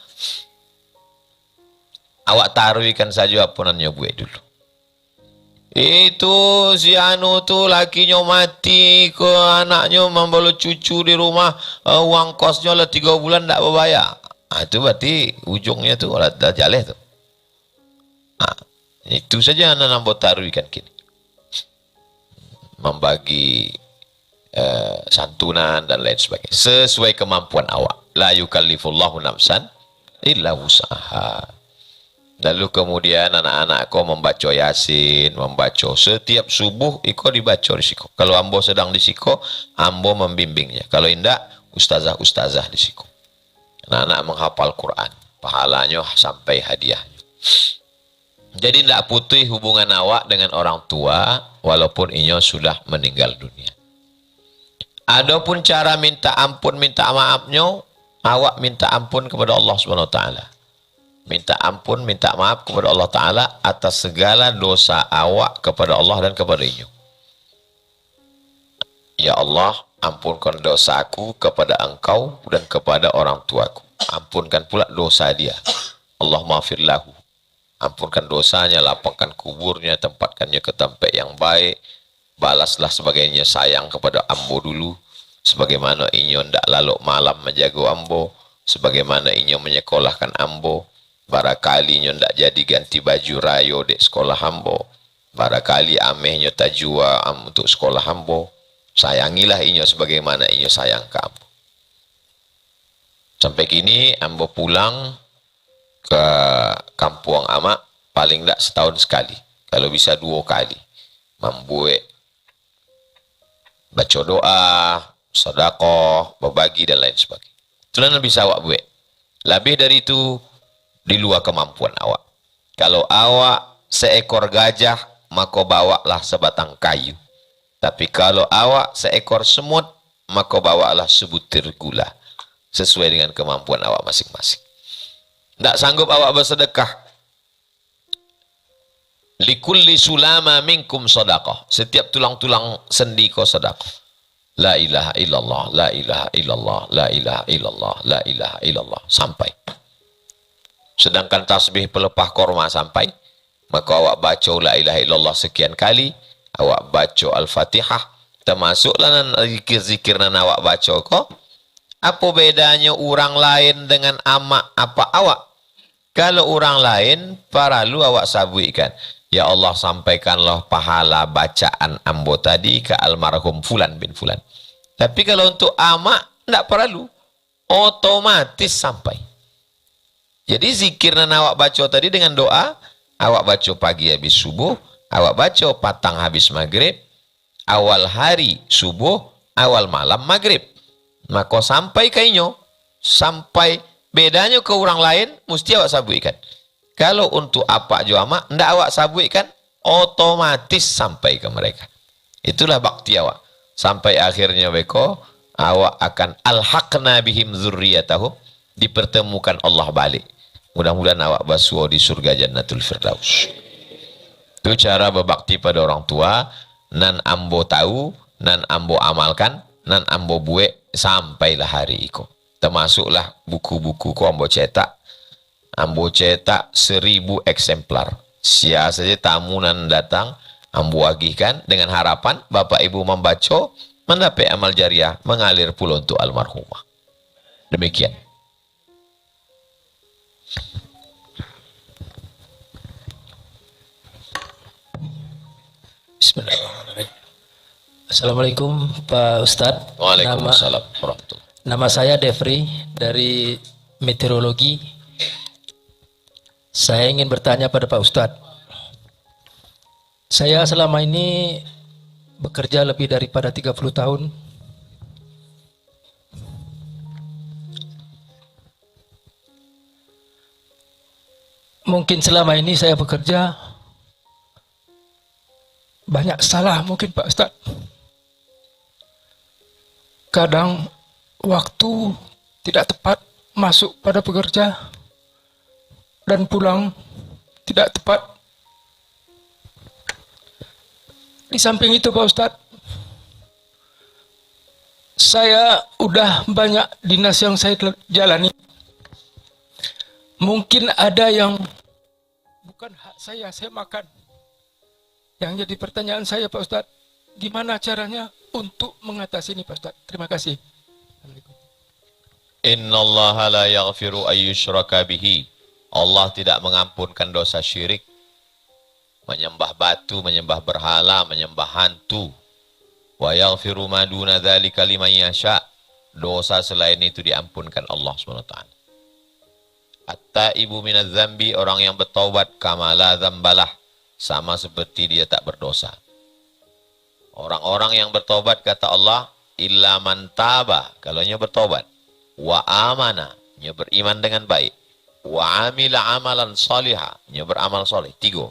Awak taruhkan saja apa namanya buat dulu. Itu si anu tu lakinya mati ke anaknya membawa cucu di rumah, uang kosnya lah 3 bulan tak berbayar. Itu berarti ujungnya tu dah jaleh tu. Itu saja yang Ambo taruhkan kini. Membagi santunan dan lain sebagainya sesuai kemampuan awak. La yukallifullahu nafsan illa wus'aha. Lalu kemudian anak-anak kau membaca Yasin, membaca setiap subuh iko dibaca di siko. Kalau Ambo sedang di siko, Ambo membimbingnya. Kalau indak, ustazah-ustazah di siko. Anak-anak menghafal Quran, pahalanya sampai hadiahnya. Jadi tidak putih hubungan awak dengan orang tua walaupun inyo sudah meninggal dunia. Adapun cara minta ampun, minta maafnya, awak minta ampun kepada Allah Subhanahu wa taala. Minta ampun, minta maaf kepada Allah Ta'ala atas segala dosa awak kepada Allah dan kepada inyo. Ya Allah, ampunkan dosaku kepada engkau dan kepada orang tuaku. Ampunkan pula dosa dia. Allah maafirlahu. Ampunkan dosanya, lapangkan kuburnya, tempatkannya ke tempat yang baik. Balaslah sebagainya sayang kepada Ambo dulu. Sebagaimana inyo ndak lalu malam menjaga Ambo. Sebagaimana inyo menyekolahkan Ambo. Barakali nyo ndak jadi ganti baju rayo dek sekolah hambo. Barakali ameh nyo tajua untuk sekolah hambo. Sayangilah inyo sebagaimana inyo sayang ke ambo. Sampai kini ambo pulang ke kampung amak paling ndak setahun sekali. Kalau bisa 2 kali. Membuat baca doa, sedekah, berbagi dan lain sebagainya. Itulah yang bisa awak buat. Lebih dari itu di luar kemampuan awak. Kalau awak seekor gajah, maka bawalah sebatang kayu. Tapi kalau awak seekor semut, maka bawalah sebutir gula. Sesuai dengan kemampuan awak masing-masing. Tak sanggup awak bersedekah. Likulli sulama minkum sadaqah. Setiap tulang-tulang sendi kau sedekah. La ilaha illallah, la ilaha illallah, la ilaha illallah, la ilaha illallah. Sampai. Sedangkan tasbih pelepah korma sampai, maka awak baca la ilaha illallah sekian kali, awak baca al-fatihah, termasuklah zikir-zikir nan awak baca kok. Apa bedanya orang lain dengan amak apa awak? Kalau orang lain, paralu awak sabuikan. Ya Allah, sampaikanlah pahala bacaan ambo tadi ke almarhum Fulan bin Fulan. Tapi kalau untuk amak, tidak perlu. Otomatis sampai. Jadi zikir yang awak baca tadi dengan doa, awak baca pagi habis subuh, awak baca patang habis maghrib, awal hari subuh, awal malam maghrib. Maka sampai kainyo, sampai bedanya ke orang lain, mesti awak sabuikan. Kalau untuk apa jo amak, ndak awak sabuikan, otomatis sampai ke mereka. Itulah bakti awak. Sampai akhirnya beko, awak akan alhaqna bihim dzurriyyatahum, dipertemukan Allah balik. Mudah-mudahan awak basuh di surga Jannatul Firdaus. Itu cara berbakti pada orang tua, nan ambo tahu, nan ambo amalkan, nan ambo buat sampailah hari itu. Termasuklah buku-buku ko ambo cetak. Ambo cetak 1000 eksemplar. Sia saja tamu nan datang, ambo agihkan dengan harapan Bapak Ibu membaca, mendapat amal jariah mengalir pula untuk almarhumah. Demikian. Bismillahirrahmanirrahim. Assalamualaikum Pak Ustadz. Waalaikumsalam warahmatullahi. Nama saya Devri dari meteorologi. Saya ingin bertanya pada Pak Ustadz. Saya selama ini bekerja lebih daripada 30 tahun. Mungkin selama ini saya bekerja banyak salah mungkin Pak Ustadz. Kadang waktu tidak tepat masuk pada pekerja dan pulang tidak tepat. Di samping itu Pak Ustadz, saya udah banyak dinas yang saya jalani. Mungkin ada yang bukan hak saya makan. Yang jadi pertanyaan saya Pak Ustadz, gimana caranya untuk mengatasi ini Pak Ustadz? Terima kasih. Innallaha la yaghfiru ayyushraka bihi. Allah tidak mengampunkan dosa syirik. Menyembah batu, menyembah berhala, menyembah hantu. Wa yaghfiru ma duna dzalika liman yasha. Dosa selain itu diampunkan Allah SWT. At-taibu minadz dzambi, orang yang bertaubat kama la dzambalah, sama seperti dia tak berdosa. Orang-orang yang bertobat kata Allah, illa man taba, kalau nya bertobat, wa amana, nya beriman dengan baik, wa amila amalan salihah, nya beramal soleh. 3,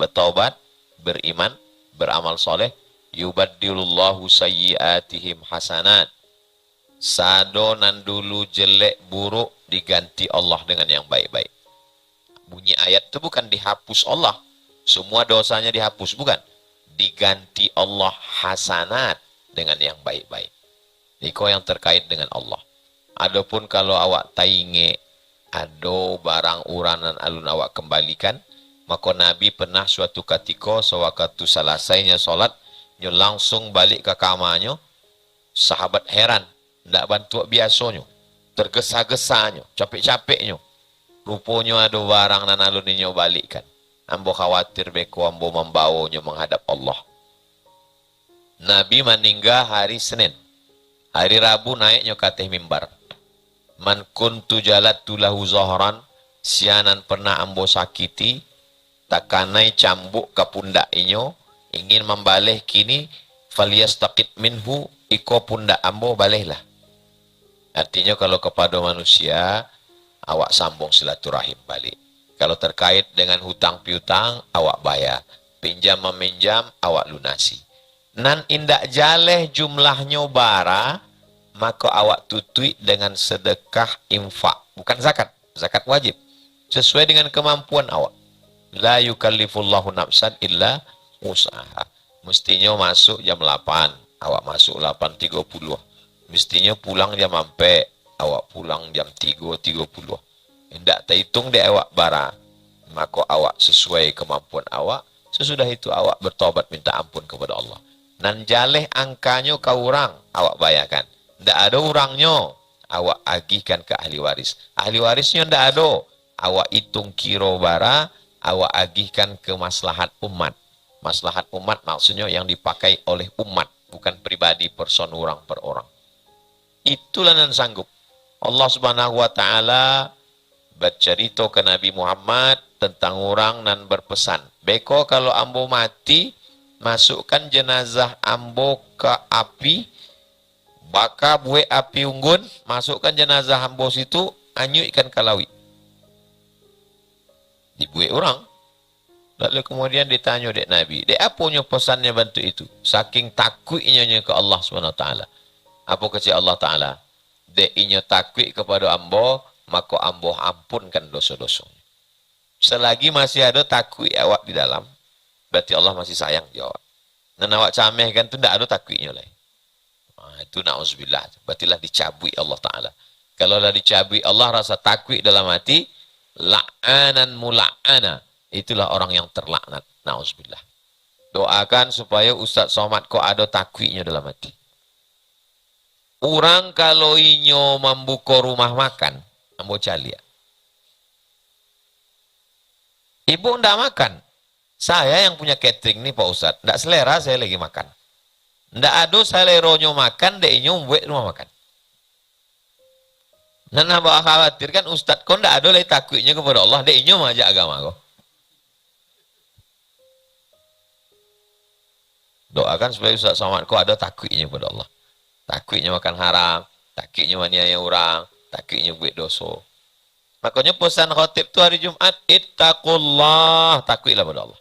bertobat, beriman, beramal soleh, yubaddilullahu sayyiatihim hasanat. Sadonan dulu jelek buruk diganti Allah dengan yang baik-baik. Bunyi ayat itu bukan dihapus Allah, semua dosanya dihapus, bukan. Diganti Allah hasanat dengan yang baik-baik. Iko yang terkait dengan Allah. Adapun kalau awak tainge ado barang uranan alun awak kembalikan, maka Nabi pernah suatu ketika sewaktu selesainya solat, nyo langsung balik ke kamarnya. Sahabat heran, ndak bantu biasanya, tergesa-gesanya, capek-capeknya. rupanya ada barang nan alun ninyo balikkan. Ambo khawatir beko ambo membawanya menghadap Allah. Nabi meninggal hari Senin. Hari Rabu naiknya kateh mimbar. Man kuntu jalatu lahu zahran, sianan pernah ambo sakiti, takanai cambuk ke pundak inyo, ingin membalih kini, falyastaqit minhu, iko pundak ambo balihlah. Artinya kalau kepada manusia, awak sambung silaturahim balik. Kalau terkait dengan hutang piutang, awak bayar. Pinjam meminjam, awak lunasi. Nan indak jaleh jumlahnya bara, maka awak tutui dengan sedekah infak. Bukan zakat. Zakat wajib. Sesuai dengan kemampuan awak. La yukallifullahu nafsan illa usaha. Mestinya masuk jam 8. Awak masuk 8.30. Mestinya pulang jam 4. Awak pulang jam 3.30. Tidak terhitung di awak bara, maka awak sesuai kemampuan awak. Sesudah itu awak bertobat minta ampun kepada Allah. Nan jaleh angkanya ke orang, awak bayarkan. Tidak ada orangnya, awak agihkan ke ahli waris. Ahli warisnya tidak ada, awak hitung kiro bara, awak agihkan ke maslahat umat. Maslahat umat maksudnya yang dipakai oleh umat, bukan pribadi person orang per orang. Itulah nan sanggup. Allah Subhanahu wa taala bercerita ke Nabi Muhammad tentang orang nan berpesan, beko kalau ambo mati, masukkan jenazah ambo ke api, baka buat api unggun, masukkan jenazah ambo situ, anyu ikan kalawi. Dibuat orang. Lalu kemudian ditanya dek Nabi, dek apunya pesannya bantu itu? Saking takutnya ke Allah SWT. Apa kata Allah Ta'ala? Dek inyo takut kepada ambo, maka ambo ampunkan dosa-dosanya. Selagi masih ada takwi awak di dalam, berarti Allah masih sayang jawab. Dan awak cameh kan tu tidak ada takwinya lagi. Itu na'udzubillah. Berartilah dicabui Allah Ta'ala. Kalau dah dicabui Allah rasa takwi dalam hati, la'anan mula'ana. Itulah orang yang terlaknat. Na'udzubillah. Doakan supaya Ustaz Somad kok ada takwinya dalam hati. Orang kalau inyo membuka rumah makan, ambo calia. Ibu ndak makan. Saya yang punya catering nih Pak Ustadz. Ndak selera saya lagi makan. Ndak ada seleronyo makan, dek inyo buat rumah makan. Dan abang khawatir kan Ustadz kok ndak ada lagi takutnya kepada Allah, dek inyo majak agama kok. Doakan supaya Ustadz Somad kok ada takutnya kepada Allah. Takutnya makan haram, takutnya maniaya orang, takutnya buat dosa. Makanya pesan khotib tu hari Jumat, ittaqullah, takutlah pada Allah.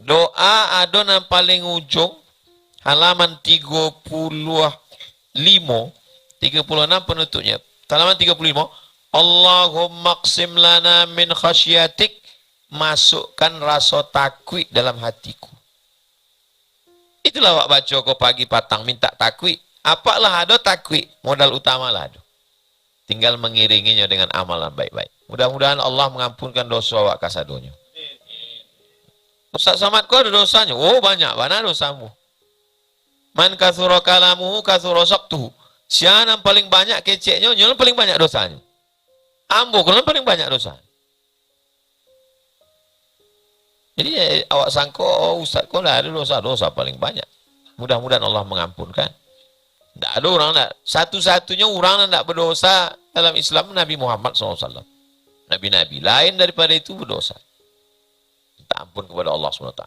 Doa ada yang paling ujung, halaman 36 penutupnya. Halaman 35, Allahumma qsim lana min khasyatik, masukkan rasa takut dalam hatiku. Itulah wak baca kau pagi patang minta takut. Apalah ada takwi, modal utama lah ada. Tinggal mengiringinya dengan amalan baik-baik. Mudah-mudahan Allah mengampunkan dosa awak kasadonya. Ustaz Somad kau ada dosanya? Oh banyak, mana dosamu? Man kathura kalamuhu kathura saktuhu. Siapa yang paling banyak keceknya, yang paling banyak dosanya. Ambo kalau paling banyak dosa. Jadi awak sangka, oh Ustaz kau ada dosa-dosa paling banyak. Mudah-mudahan Allah mengampunkan. Tidak ada orang, satu-satunya orang yang tidak berdosa dalam Islam Nabi Muhammad SAW. Nabi-nabi lain daripada itu berdosa. Minta ampun kepada Allah SWT.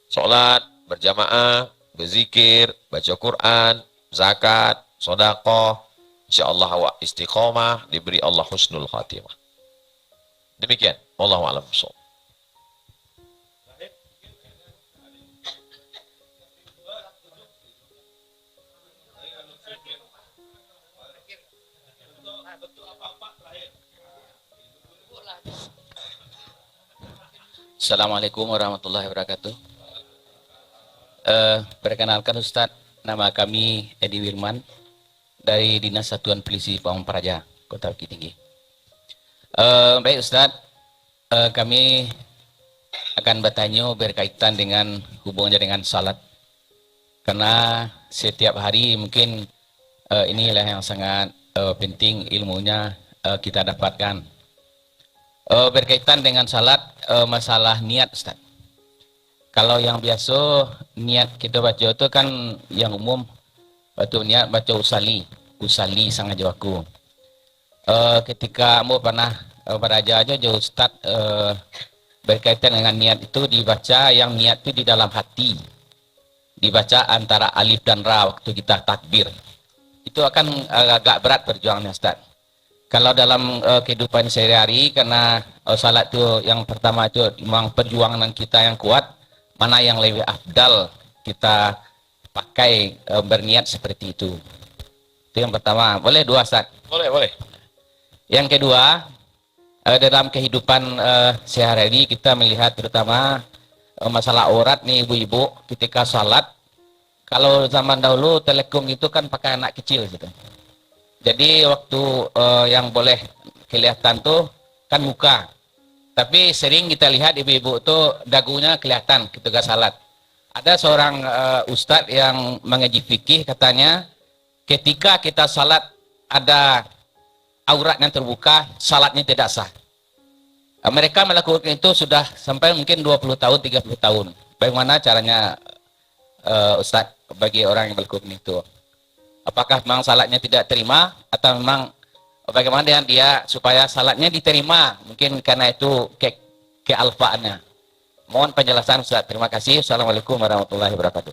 Salat, berjamaah, berzikir, baca Quran, zakat, sedekah, insyaAllah awak istiqamah, diberi Allah husnul khatimah. Demikian. Wallahu a'lam bishawab. Assalamualaikum warahmatullahi wabarakatuh. Perkenalkan Ustadz, nama kami Edi Wirman dari Dinas Satuan Polisi Pamong Praja, Kota Bukit Tinggi. Baik Ustadz, kami akan bertanya berkaitan dengan hubungannya dengan salat. Karena setiap hari mungkin inilah yang sangat penting ilmunya kita dapatkan. Berkaitan dengan salat, masalah niat Ustaz. Kalau yang biasa niat kita baca itu kan yang umum, baca niat baca usali sangat aku. Ketika mau pernah beraja aja jauh Ustaz, berkaitan dengan niat itu dibaca, yang niat itu di dalam hati, dibaca antara alif dan ra waktu kita takbir. Itu akan agak berat perjuangannya Ustaz. Kalau dalam kehidupan sehari-hari, karena salat itu yang pertama itu memang perjuangan kita yang kuat, mana yang lebih afdal kita pakai berniat seperti itu. Itu yang pertama. Boleh dua Ustaz? Boleh. Yang kedua, dalam kehidupan sehari-hari kita melihat terutama masalah aurat nih ibu-ibu ketika salat. Kalau zaman dahulu telekom itu kan pakai anak kecil gitu. Jadi waktu yang boleh kelihatan tuh kan muka. Tapi sering kita lihat ibu-ibu tuh dagunya kelihatan ketika salat. Ada seorang ustadz yang mengaji fikih katanya ketika kita salat ada aurat yang terbuka, salatnya tidak sah. Mereka melakukan itu sudah sampai mungkin 20 tahun, 30 tahun. Bagaimana caranya Ustadz bagi orang yang melakukan itu? Apakah memang salatnya tidak terima atau memang bagaimana dengan dia supaya salatnya diterima? Mungkin karena itu kealfaannya. Mohon penjelasan Ustaz. Terima kasih. Assalamualaikum warahmatullahi wabarakatuh.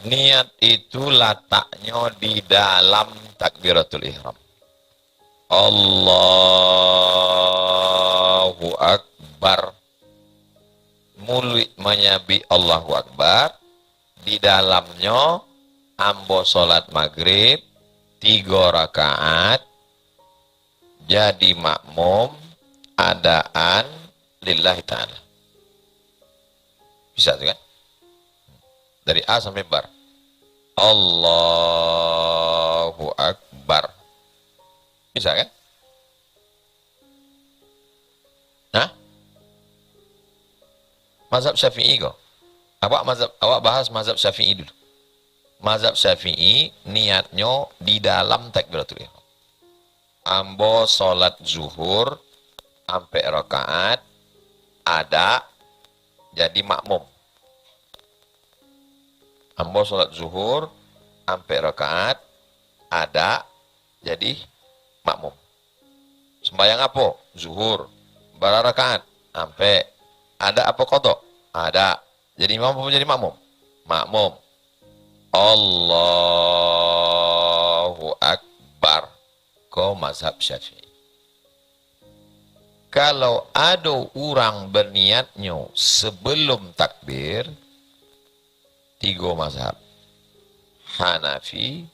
Niat itu letaknya di dalam takbiratul ihram. Allahu Akbar. Mulut menyabi Allahu Akbar. Di dalamnya ambo solat maghrib 3 rakaat. Jadi makmum adaan lillahi ta'ala. Bisa tuh kan? Dari A sampai bar. Allahu Akbar. Bisa kan? Hah? Mazhab Syafi'i kok. Awak bahas mazhab Syafi'i dulu. Mazhab Syafi'i niatnya di dalam takbiratul ihram. Ambo salat zuhur sampai rakaat ada jadi makmum. Ambo sholat zuhur sampai rakaat ada jadi makmum. Sembahyang apa? Zuhur. Bara rakaat sampai ada apa kodok? Ada. Jadi imam apa jadi makmum? Makmum. Allahu Akbar. Kau mazhab Syafi'i. Kalau ada orang berniatnya sebelum takbir, 3 mazhab. Hanafi,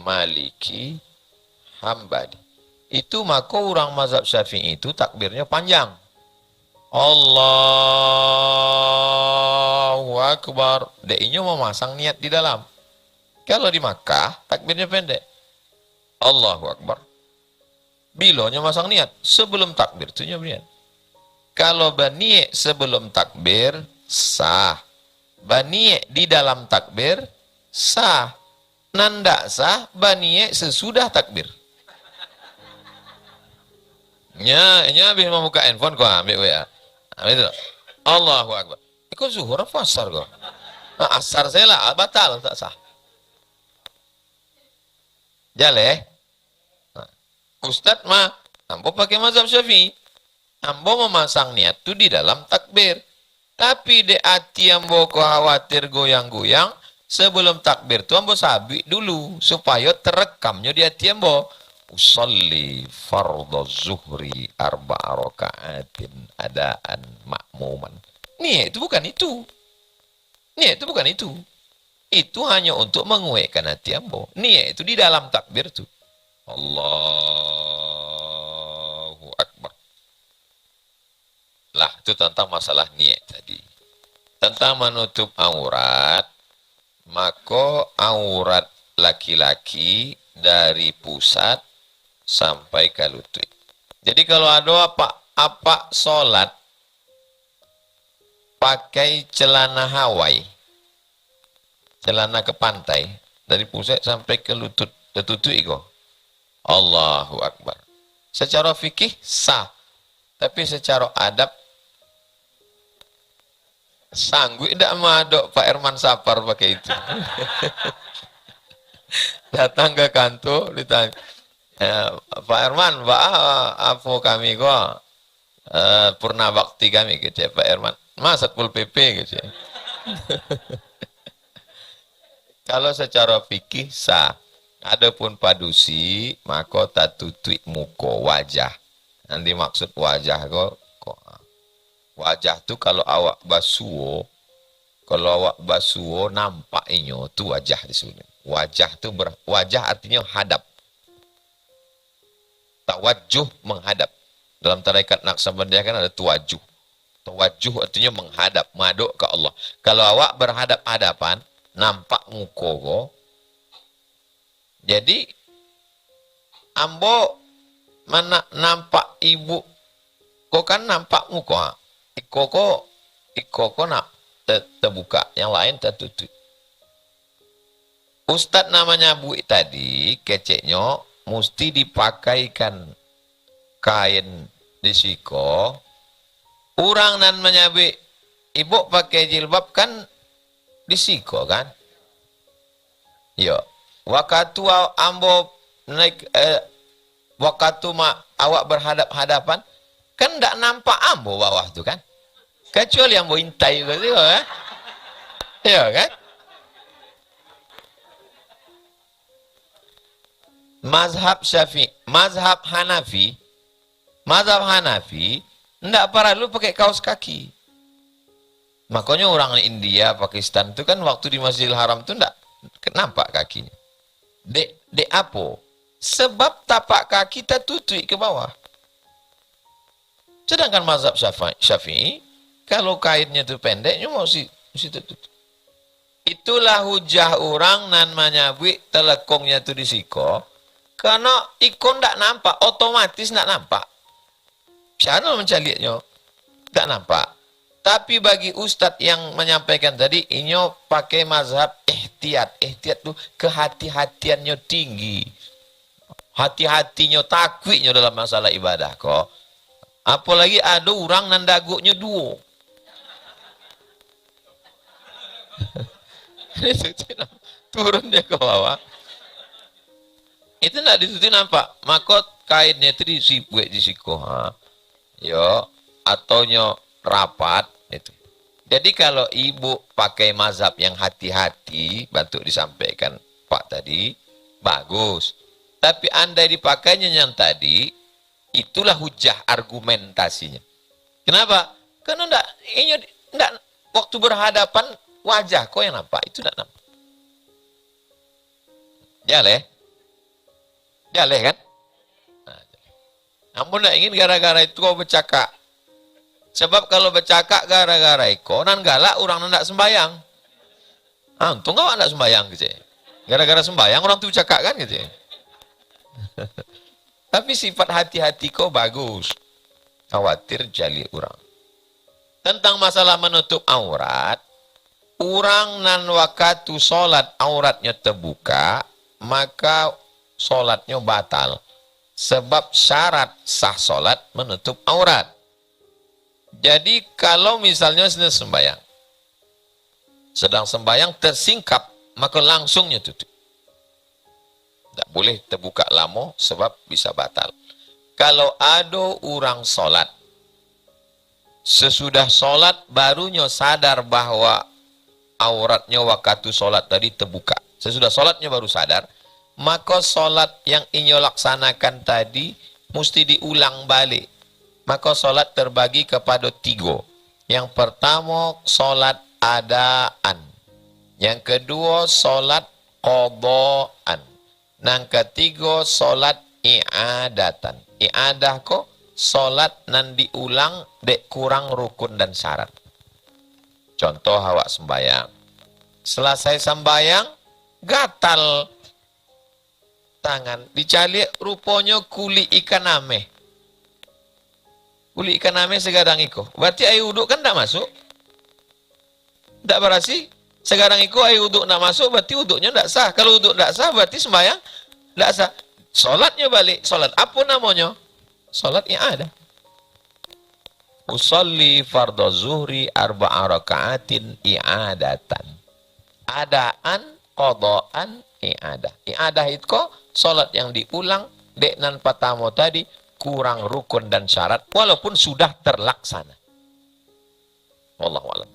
Maliki, Hambali. Itu maka orang mazhab Syafi'i itu takbirnya panjang. Allahu Akbar. Dia memasang niat di dalam. Kalau di Makkah takbirnya pendek. Allahu Akbar. Bilonya masang niat sebelum takbir itu niat. Kalau berniat sebelum takbir sah. Baniye di dalam takbir sah. Nanda sah baniye sesudah takbir. Nya habis membuka handphone kau ambil WA. Ambil itu. Allahu Akbar. Kau zuhur apa asar kau? Nah, asar saya lah batal tak sah. Jale. Nah, Ustaz mah ambo pakai mazhab Syafi'i. Ambo memasang niat itu di dalam takbir. Tapi di hati ambo khawatir goyang-goyang, sebelum takbir itu ambo sabik dulu supaya terekamnya di hati ambo. Usalli fardhu zuhri 4 rakaatin adaan makmuman. Niat itu bukan itu. Niat itu bukan itu. Itu hanya untuk menguatkan hati ambo. Niat itu di dalam takbir itu. Allahu Akbar. Lah, itu tentang masalah niat tadi. Tentang menutup aurat, maka aurat laki-laki dari pusat sampai ke lutut. Jadi kalau ada apa solat pakai celana Hawaii, celana ke pantai, dari pusat sampai ke lutut, tertutup iko. Allahu Akbar. Secara fikih sah, tapi secara adab sanggup tidak madok Pak Herman Sapar pakai itu. Datang ke kantor ditanya, Pak Herman, apa kami kok purna bakti kami gitu ya Pak Herman. Mas Satpol PP gitu ya. Kalau secara fikih sah. Adapun padusi maka tatutui muko wajah. Nanti maksud wajah kok wajah tu kalau awak basuo nampak inyo tu wajah di sini. Wajah tu wajah artinya hadap. Tawajuh menghadap. Dalam tarekat Naqsabandiyah kan ada tuwajuh. Tawajuh artinya menghadap, maduk ke Allah. Kalau awak berhadap-hadapan, nampak muko. Jadi ambo mana nampak ibu, kok kan nampak muka. Iko nak terbuka, yang lain tertutup. Ustadz namanya Bu tadi, keceknya mesti dipakaikan kain disiko. Orang nan menyabi ibu pakai jilbab kan disiko kan? Yo, waktu ambo naik waktu awak berhadap-hadapan kan tidak nampak ambo bawah tu kan? Kecuali ambo intai gitu kan? Ya kan? Mazhab Syafi'i, mazhab Hanafi tidak perlu pakai kaos kaki. Makanya orang India, Pakistan itu kan waktu di Masjidil Haram itu tidak nampak kakinya. Dek apa? Sebab tapak kaki tertutup ke bawah. Sedangkan mazhab Syafi'i, kalau kainnya itu pendeknya mesti tertutup. Itulah hujah orang nan menyabui telekongnya itu disiko. Karena ikon tidak nampak, otomatis tidak nampak. Siapa mencalinya? Tidak nampak. Tapi bagi ustadz yang menyampaikan tadi, inyo pakai mazhab ihtiyat. Ihtiyat itu kehati-hatiannya tinggi. Hati-hatinya, takwiknya dalam masalah ibadah kok. Apalagi ada orang nan daguknya dua. Turun dia ke bawah. Itu tidak ditutup nampak. Maka kainnya itu buat disiko. Yo, atau nyo rapat itu. Jadi kalau ibu pakai mazhab yang hati-hati, bantu disampaikan Pak tadi, bagus. Tapi andai dipakainya yang tadi, itulah hujah argumentasinya. Kenapa? Karena enggak waktu berhadapan wajah kok yang nampak, itu enggak nampak. Jaleh kan? Namun tidak ingin gara-gara itu kau bercakap. Sebab kalau bercakap gara-gara itu, nan galak orang tidak sembayang. Untung kau tidak sembayang gitu. Gara-gara sembayang orang tu bercakap kan gitu. Tapi sifat hati-hati kau bagus. Khawatir jali orang. Tentang masalah menutup aurat, orang nan waktu solat auratnya terbuka, maka solatnya batal. Sebab syarat sah solat menutup aurat. Jadi kalau misalnya sedang sembahyang tersingkap, maka langsungnya tutup. Tidak boleh terbuka lama sebab bisa batal. Kalau ada orang solat, sesudah solat barunya sadar bahwa auratnya waktu solat tadi terbuka. Sesudah solatnya baru sadar, maka solat yang inyo laksanakan tadi mesti diulang balik. Maka solat terbagi kepada 3. Yang pertama solat adaan. Yang kedua solat qadaan. Yang ketiga solat i'adatan. I'adah kok solat nan diulang dek kurang rukun dan syarat. Contoh awak sembayang. Selesai sembayang gatal tangan, dicari rupanya kulit ikan ame. Kulit ikan ame segadang iko. Berarti air uduk kan tidak masuk. Tak berasi. Sekarang itu air uduk nak masuk, berarti uduknya tak sah. Kalau uduk tak sah, berarti sembahyang tak sah. Solatnya balik. Solat apa namanya? Solat i'adah. Usalli fardhu zuhri arba'a raka'atin i'adatan. Adaan, qadaan, i'adah. I'adah itu kok solat yang diulang, dek nan pertama tadi, kurang rukun dan syarat, walaupun sudah terlaksana. Wallahu a'lam.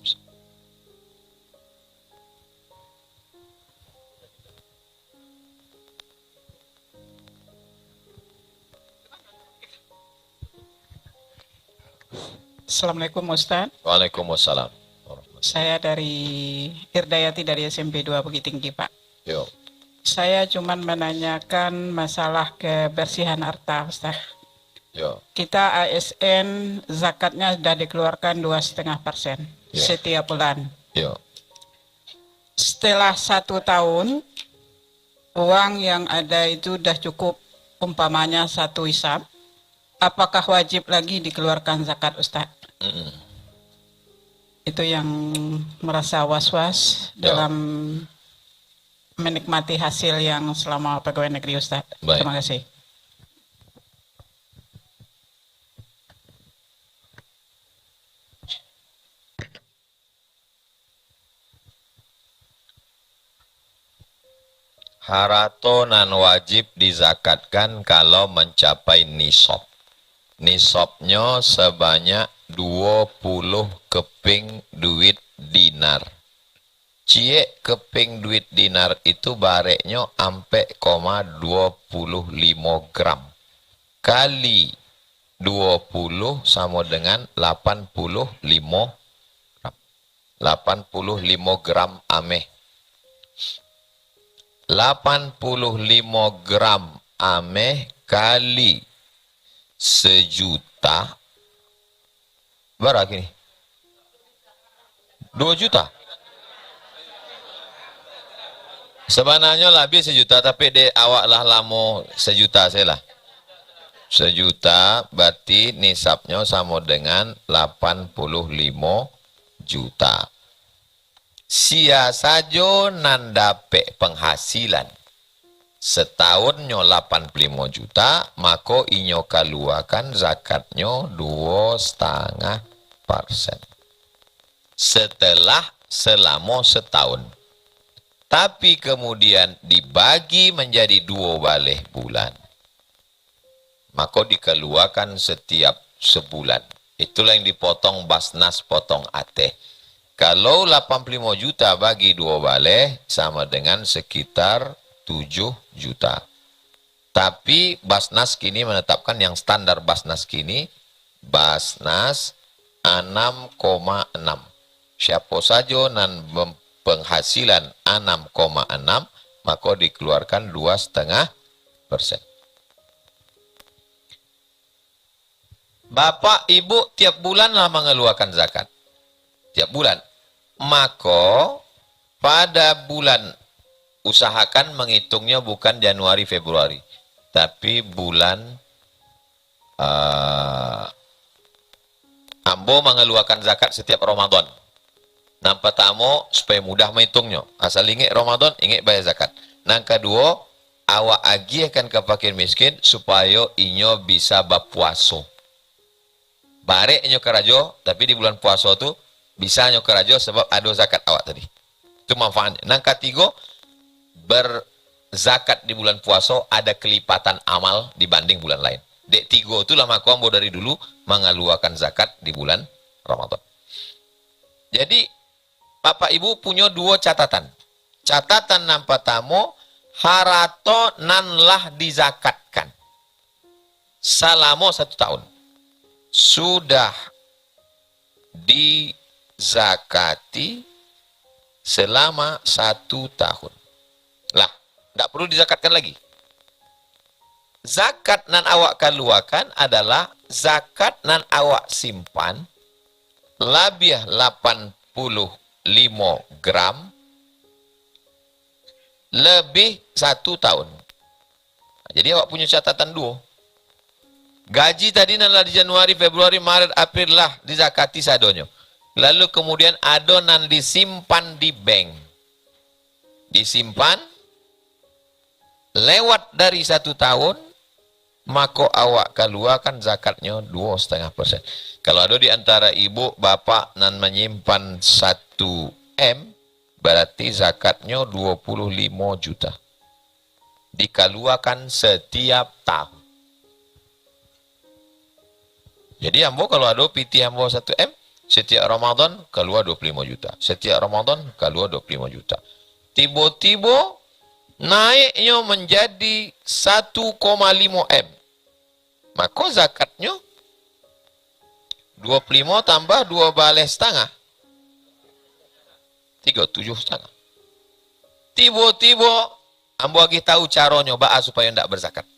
Assalamualaikum Ustaz. Waalaikumsalam. Saya dari Irdayati dari SMP 2 Bukit Tinggi Pak. Yo. Saya cuman menanyakan masalah kebersihan harta Ustaz. Yo. Kita ASN zakatnya sudah dikeluarkan 2,5% Ya. setiap bulan. Yo. Setelah 1 tahun, uang yang ada itu sudah cukup umpamanya 1 hisab. Apakah wajib lagi dikeluarkan zakat Ustaz? Itu yang merasa was-was Ya. dalam menikmati hasil yang selama pegawai negeri Ustaz. Baik. Terima kasih. Harato nan wajib dizakatkan kalau mencapai nisab. Nisabnya sebanyak 20 keping duit dinar. Cie keping duit dinar itu bareknya ampe 25 gram. Kali 20 sama dengan 85 gram. 85 gram ameh. 85 gram ameh kali 1.000.000 berapa ini? 2 juta. Sebenarnya lebih 1 juta, tapi de awak lah lamo 1 juta saya lah. 1 juta berarti nisabnya sama dengan 85 juta. Sia saja nan dapat penghasilan setahunnya 85 juta, maka inyo keluarkan zakatnya 2,5% setelah selama setahun. Tapi kemudian dibagi menjadi 2 balih bulan, maka dikeluarkan setiap sebulan. Itulah yang dipotong basnas potong ateh. Kalau 85 juta bagi 2 baleh sama dengan sekitar 7 juta. Tapi Basnas kini menetapkan yang standar Basnas kini, Basnas 6,6. Siapa saja nan penghasilan 6,6, maka dikeluarkan 2,5%. Bapak, ibu tiap bulan lah mengeluarkan zakat. Tiap bulan. Maka pada bulan usahakan menghitungnya bukan Januari Februari, tapi bulan ambo mengeluarkan zakat setiap Ramadan. Nang pertama supaya mudah menghitungnya. Asal ingat Ramadan, ingat bayar zakat. Nang kedua, awak agihkan ke fakir miskin supaya inyo bisa berpuasa. Barek inyo kerajo, tapi di bulan puasa tu bisa inyo kerajo sebab ada zakat awak tadi. Itu manfaatnya. Nang ketiga, berzakat di bulan puasa ada kelipatan amal dibanding bulan lain. Dek tiga itulah maka ambo dari dulu mengeluarkan zakat di bulan Ramadan. Jadi Bapak Ibu punya 2 catatan. Catatan yang pertama, harato nanlah dizakatkan selama 1 tahun. Sudah dizakati selama 1 tahun. Lah, tidak perlu dizakatkan lagi. Zakat nan awak keluarkan adalah zakat nan awak simpan lebih 85 gram lebih 1 tahun. Jadi awak punya catatan 2. Gaji tadi nanlah di Januari, Februari, Maret, April lah dizakati sadonyo. lalu kemudian adonan disimpan di bank, disimpan lewat dari 1 tahun, maka awak keluarkan zakatnya 2,5%. Kalau ada di antara ibu bapak nan menyimpan 1 M, berarti zakatnya 25 juta. Dikeluarkan setiap tahun. Jadi ambo kalau ada PT ambo 1 M, setiap Ramadan keluar 25 juta. Setiap Ramadan keluar 25 juta. Tiba-tiba naiknya menjadi 1,5 M. Maka zakatnya 25 tambah 2 balai setengah. 37,5. Tiba-tiba ambo lagi tahu caranya ba'a supaya tidak berzakat.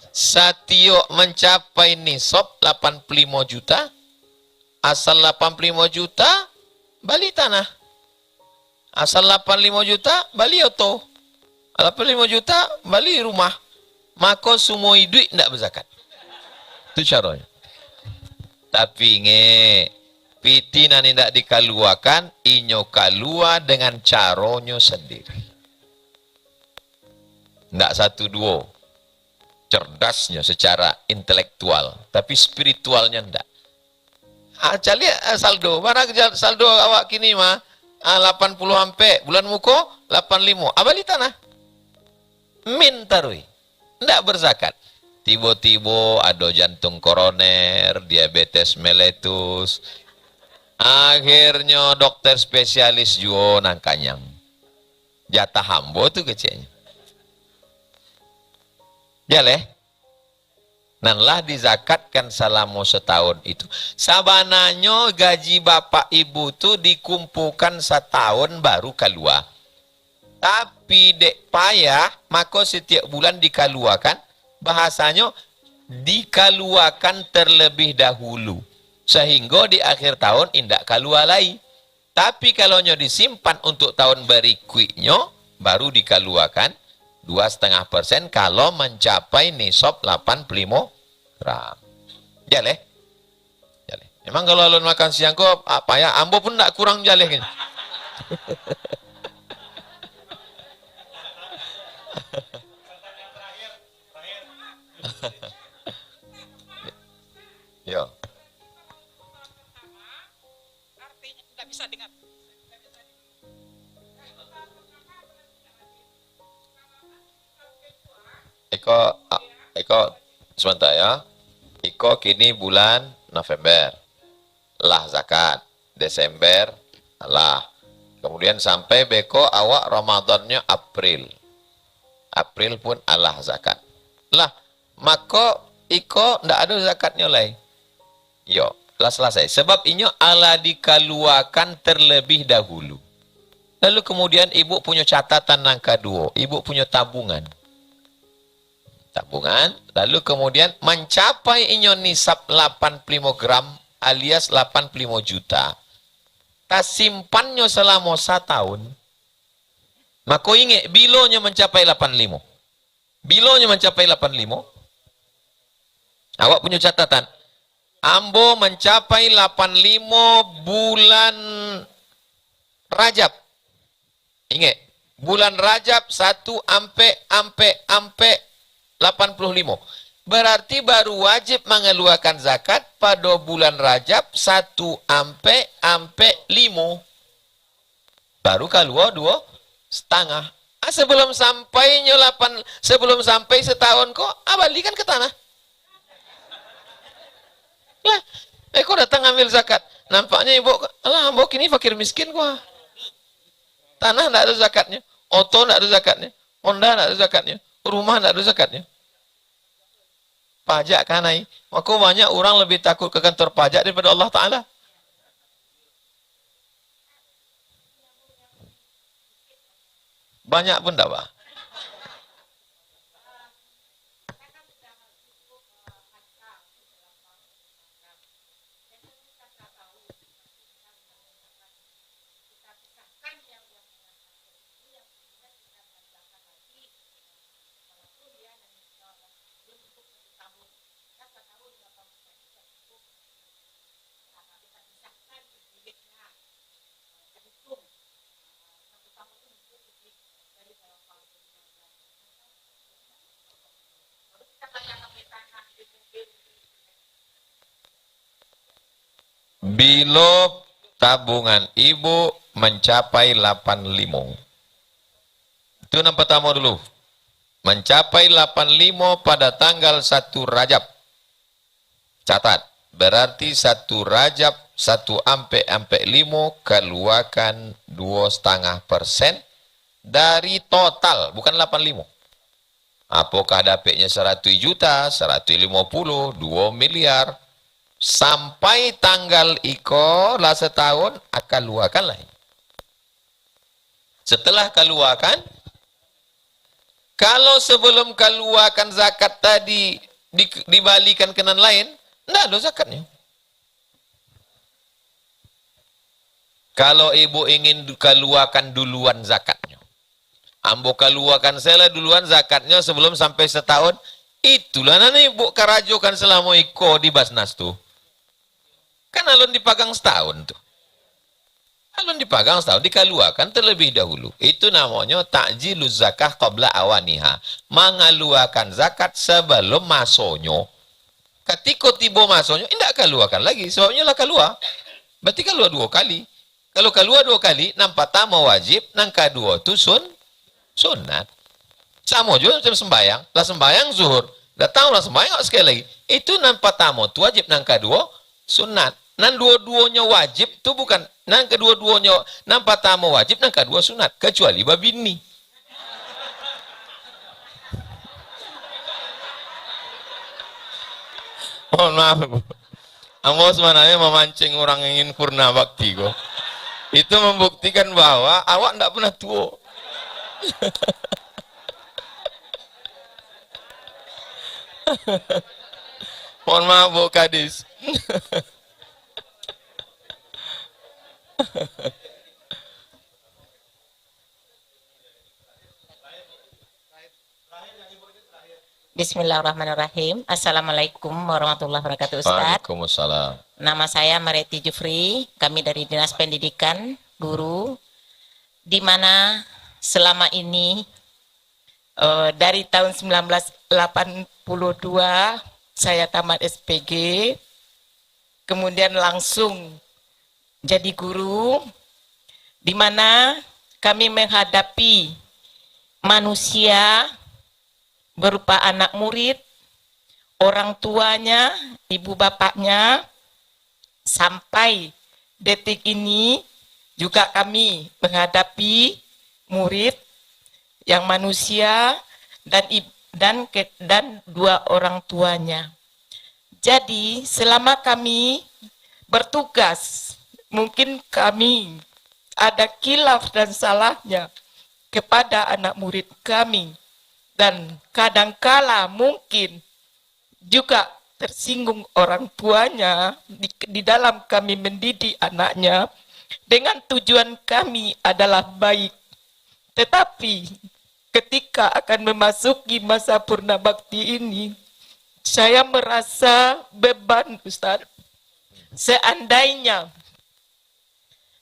Satio mencapai nisab 85 juta, asal 85 juta balik tanah, asal 85 juta balik auto, 85 juta balik rumah, maka semua duit tidak berzakat. Itu caranya. Tapi piti nan tidak dikeluarkan, inyo keluar dengan caranya sendiri. Tidak 1-2. Cerdasnya secara intelektual, tapi spiritualnya enggak. Cari saldo, mana saldo awak kini mah 80 ampe, bulan muko 85, abali tanah. Min tarui, enggak berzakat. Tiba-tiba ada jantung koroner, diabetes mellitus. Akhirnya dokter spesialis juga nangkanyang. Jatah hambo tuh kecilnya. Jaleh, nanlah dizakatkan selama setahun itu. Sabananya gaji bapak ibu tuh dikumpulkan setahun baru keluar. Tapi dek payah, maka setiap bulan dikeluarkan. Bahasanya dikeluarkan terlebih dahulu. Sehingga di akhir tahun indak keluar lagi. Tapi kalau disimpan untuk tahun berikutnya, baru dikeluarkan 2,5% kalau mencapai nisab 85 gram. Jaleh. Jaleh. Memang kalau alun makan siang kok apa ya, ambo pun tidak kurang jaleh. Yo. Artinya nggak bisa dengar. Eko sebentar ya. Iko kini bulan November lah zakat, Desember lah. Kemudian sampai beko awak Ramadannya April. April pun Allah zakat. Lah, maka iko ndak ada zakatnya lagi. Yo, lah selesai. Sebab inyo Allah dikeluarkan terlebih dahulu. Lalu kemudian ibu punya catatan yang kedua, ibu punya tabungan. Tabungan, lalu kemudian mencapai inyo nisab 85 gram alias 85 juta. Tak simpannya selama 1 tahun. Maka ingat, bilonya mencapai 85. Bilonya mencapai 85. Awak punya catatan. Ambo mencapai 85 bulan Rajab. Ingat, bulan Rajab 1 ampe 85. Berarti baru wajib mengeluarkan zakat pada bulan Rajab 1 ampe 5. Baru keluar 2,5. Sebelum sampainya 8, sebelum sampai setahun kok abalikan ke tanah. Lah, kok datang ambil zakat. Nampaknya ibu, alah mbok ini fakir miskin kok. Tanah tidak ada zakatnya, oto tidak ada zakatnya, Honda tidak ada zakatnya, rumah tidak ada zakatnya. Pajak kan naik. Maka banyak orang lebih takut ke kantor pajak daripada Allah Ta'ala. Banyak pun tak, Pak. Bila tabungan ibu mencapai 85. Itu yang pertama dulu. Mencapai 85 pada tanggal 1 Rajab. Catat. Berarti 1 Rajab 1 ampe 5 keluarkan 2,5% dari total, bukan 85. Apakah dapatnya 100 juta, 150, 2 miliar. Sampai tanggal iko lah setahun akan luarkan lah. Setelah keluarkan, kalau sebelum keluarkan zakat tadi dibalikan ke nan lain, tidak ada zakatnya. Kalau ibu ingin keluarkan duluan zakatnya, ambo keluarkan saya duluan zakatnya sebelum sampai setahun, itulah nanti ibu karajokan selama iko di Basnas tuh. Kan alun dipagang setahun tuh. Alun dipagang setahun, dikeluarkan terlebih dahulu. Itu namanya takjiluz zakah qabla awaniha. Mengeluarkan zakat sebelum masonyo. Ketika tiba masonyo, tidak keluarkan lagi. Sebabnya lah keluar. Berarti keluar 2 kali. Kalau keluar 2 kali, yang pertama wajib, yang kedua itu sunat. Sama juga macam sembahyang. Lah sembahyang zuhur. Datang lah sembahyang sekali lagi. Itu yang pertama itu wajib, yang kedua sunat. Nan dua-duanya wajib tu bukan. Nan kedua-duanya, nan pertama wajib, nan kedua sunat. Kecuali babini. Mohon maaf. Ambo sebenarnya memancing orang ingin purna bakti kok. Itu membuktikan bahwa awak tidak pernah tua. Mohon maaf Bu Kadis. Bismillahirrahmanirrahim. Assalamualaikum warahmatullahi wabarakatuh, Ustaz. Waalaikumsalam. Nama saya Mareti Jufri, kami dari Dinas Pendidikan, guru, di mana selama ini dari tahun 1982 saya tamat SPG, kemudian langsung jadi guru, di mana kami menghadapi manusia berupa anak murid, orang tuanya, ibu bapaknya, sampai detik ini juga kami menghadapi murid yang manusia dan 2 orang tuanya. Jadi selama kami bertugas, mungkin kami ada khilaf dan salahnya kepada anak murid kami. Dan kadangkala mungkin juga tersinggung orang tuanya di dalam kami mendidik anaknya dengan tujuan kami adalah baik. Tetapi ketika akan memasuki masa purna bakti ini, saya merasa beban, Ustaz. Seandainya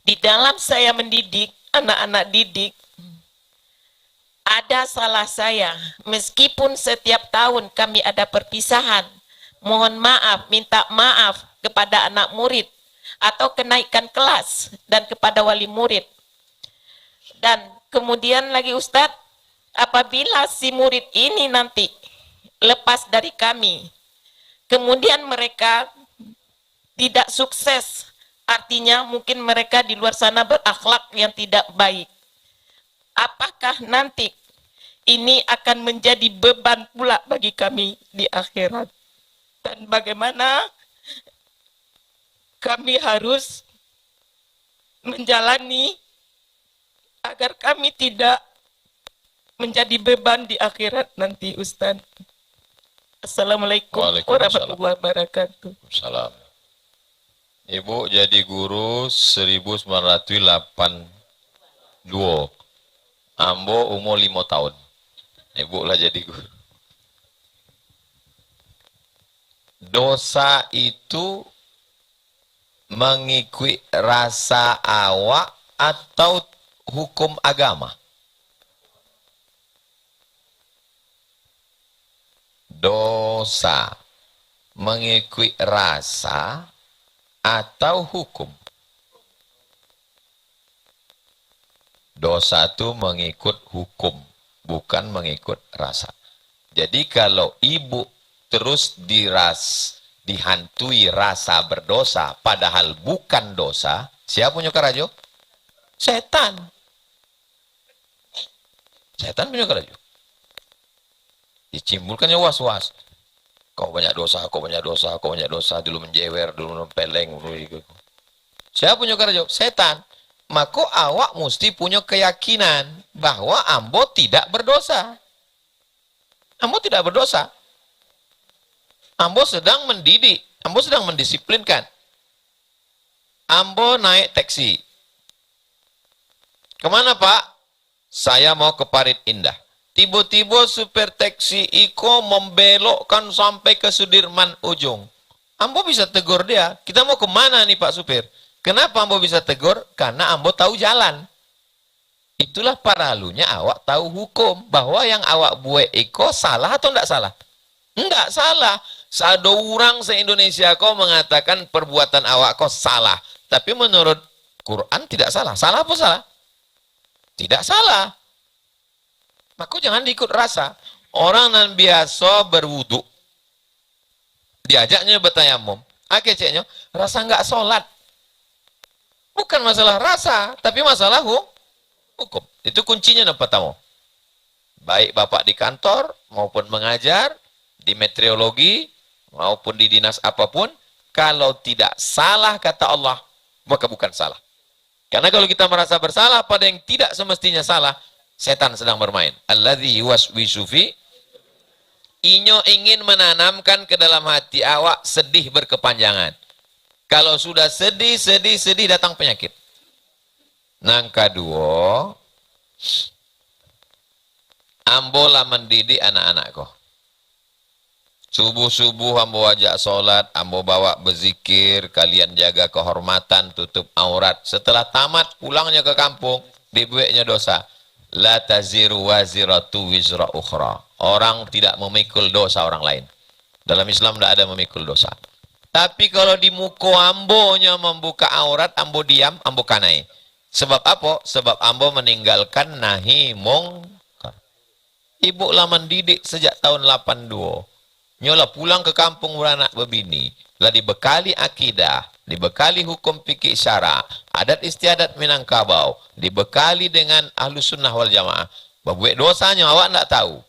di dalam saya mendidik anak-anak didik, ada salah saya, meskipun setiap tahun kami ada perpisahan, mohon maaf, minta maaf kepada anak murid, atau kenaikan kelas, dan kepada wali murid. Dan kemudian lagi Ustadz, apabila si murid ini nanti lepas dari kami, kemudian mereka tidak sukses, artinya mungkin mereka di luar sana berakhlak yang tidak baik. Apakah nanti ini akan menjadi beban pula bagi kami di akhirat? Dan bagaimana kami harus menjalani agar kami tidak menjadi beban di akhirat nanti, Ustaz? Assalamualaikum warahmatullahi wabarakatuh. Salam. Ibu jadi guru 1982. Ambo umur 5 tahun. Ibu lah jadi guru. Dosa itu mengikuti rasa awak atau hukum agama? Dosa mengikuti rasa atau hukum? Dosa itu mengikut hukum, bukan mengikut rasa. Jadi kalau ibu terus dihantui rasa berdosa, padahal bukan dosa, siapa punya karajo? Setan. Setan punya karajo. Dicimbulkannya was-was. Kau banyak dosa, kau banyak dosa, kau banyak dosa, dulu menjewer, dulu nempeleng. Siapa punya karajo? Setan. Maka awak mesti punya keyakinan bahwa ambo tidak berdosa. Ambo tidak berdosa. Ambo sedang mendidik, ambo sedang mendisiplinkan. Ambo naik taksi. Kemana Pak? Saya mau ke Parit Indah. Tiba-tiba supir taksi Iko membelokkan sampai ke Sudirman ujung. Ambo bisa tegur dia. Kita mau kemana nih Pak supir? Kenapa Ambo bisa tegur? Karena Ambo tahu jalan. Itulah paralunya awak tahu hukum. Bahwa yang awak buat Iko salah atau tidak salah? Enggak salah. Ada orang se-Indonesia kau mengatakan perbuatan awak kau salah. Tapi menurut Quran tidak salah. Salah apa salah? Tidak salah. Maka jangan diikut rasa. Orang yang biasa berwudu, diajaknya bertayamum. Keceknya, rasa enggak sholat. Bukan masalah rasa, tapi masalah hukum. Itu kuncinya yang pertama. Baik Bapak di kantor, maupun mengajar, di meteorologi, maupun di dinas apapun, kalau tidak salah kata Allah, maka bukan salah. Karena kalau kita merasa bersalah pada yang tidak semestinya salah, setan sedang bermain. Alladzi yuwaswisu fi, inyo ingin menanamkan ke dalam hati awak sedih berkepanjangan. Kalau sudah sedih datang penyakit. Nang kedua, ambolah mendidik anak-anakku. Subuh-subuh ambo ajak sholat, ambo bawa berzikir, kalian jaga kehormatan, tutup aurat. Setelah tamat, pulangnya ke kampung, dibuatnya dosa. La taziru waziratu wizra ukhra. Orang tidak memikul dosa orang lain. Dalam Islam tidak ada memikul dosa. Tapi kalau di muka ambonya membuka aurat, ambo diam, ambo kanai. Sebab apa? Sebab ambo meninggalkan nahi mungkar. Ibu lah mendidik sejak tahun 82. Nyolah pulang ke kampung beranak berbini. Lah dibekali akidah, dibekali hukum fikih syara, adat istiadat Minangkabau, dibekali dengan ahlu sunnah wal jamaah. Berbuat dosanya awak tidak tahu.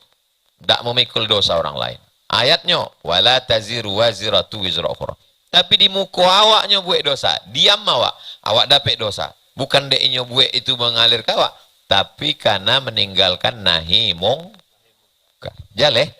Tidak memikul dosa orang lain. Ayatnya, wala taziru waziratu wizra ukhra. Tapi di muka awaknya buat dosa, diam awak dapat dosa. Bukan deknya buat itu mengalir ke awak, tapi karena meninggalkan nahi mungkar. Jaleh.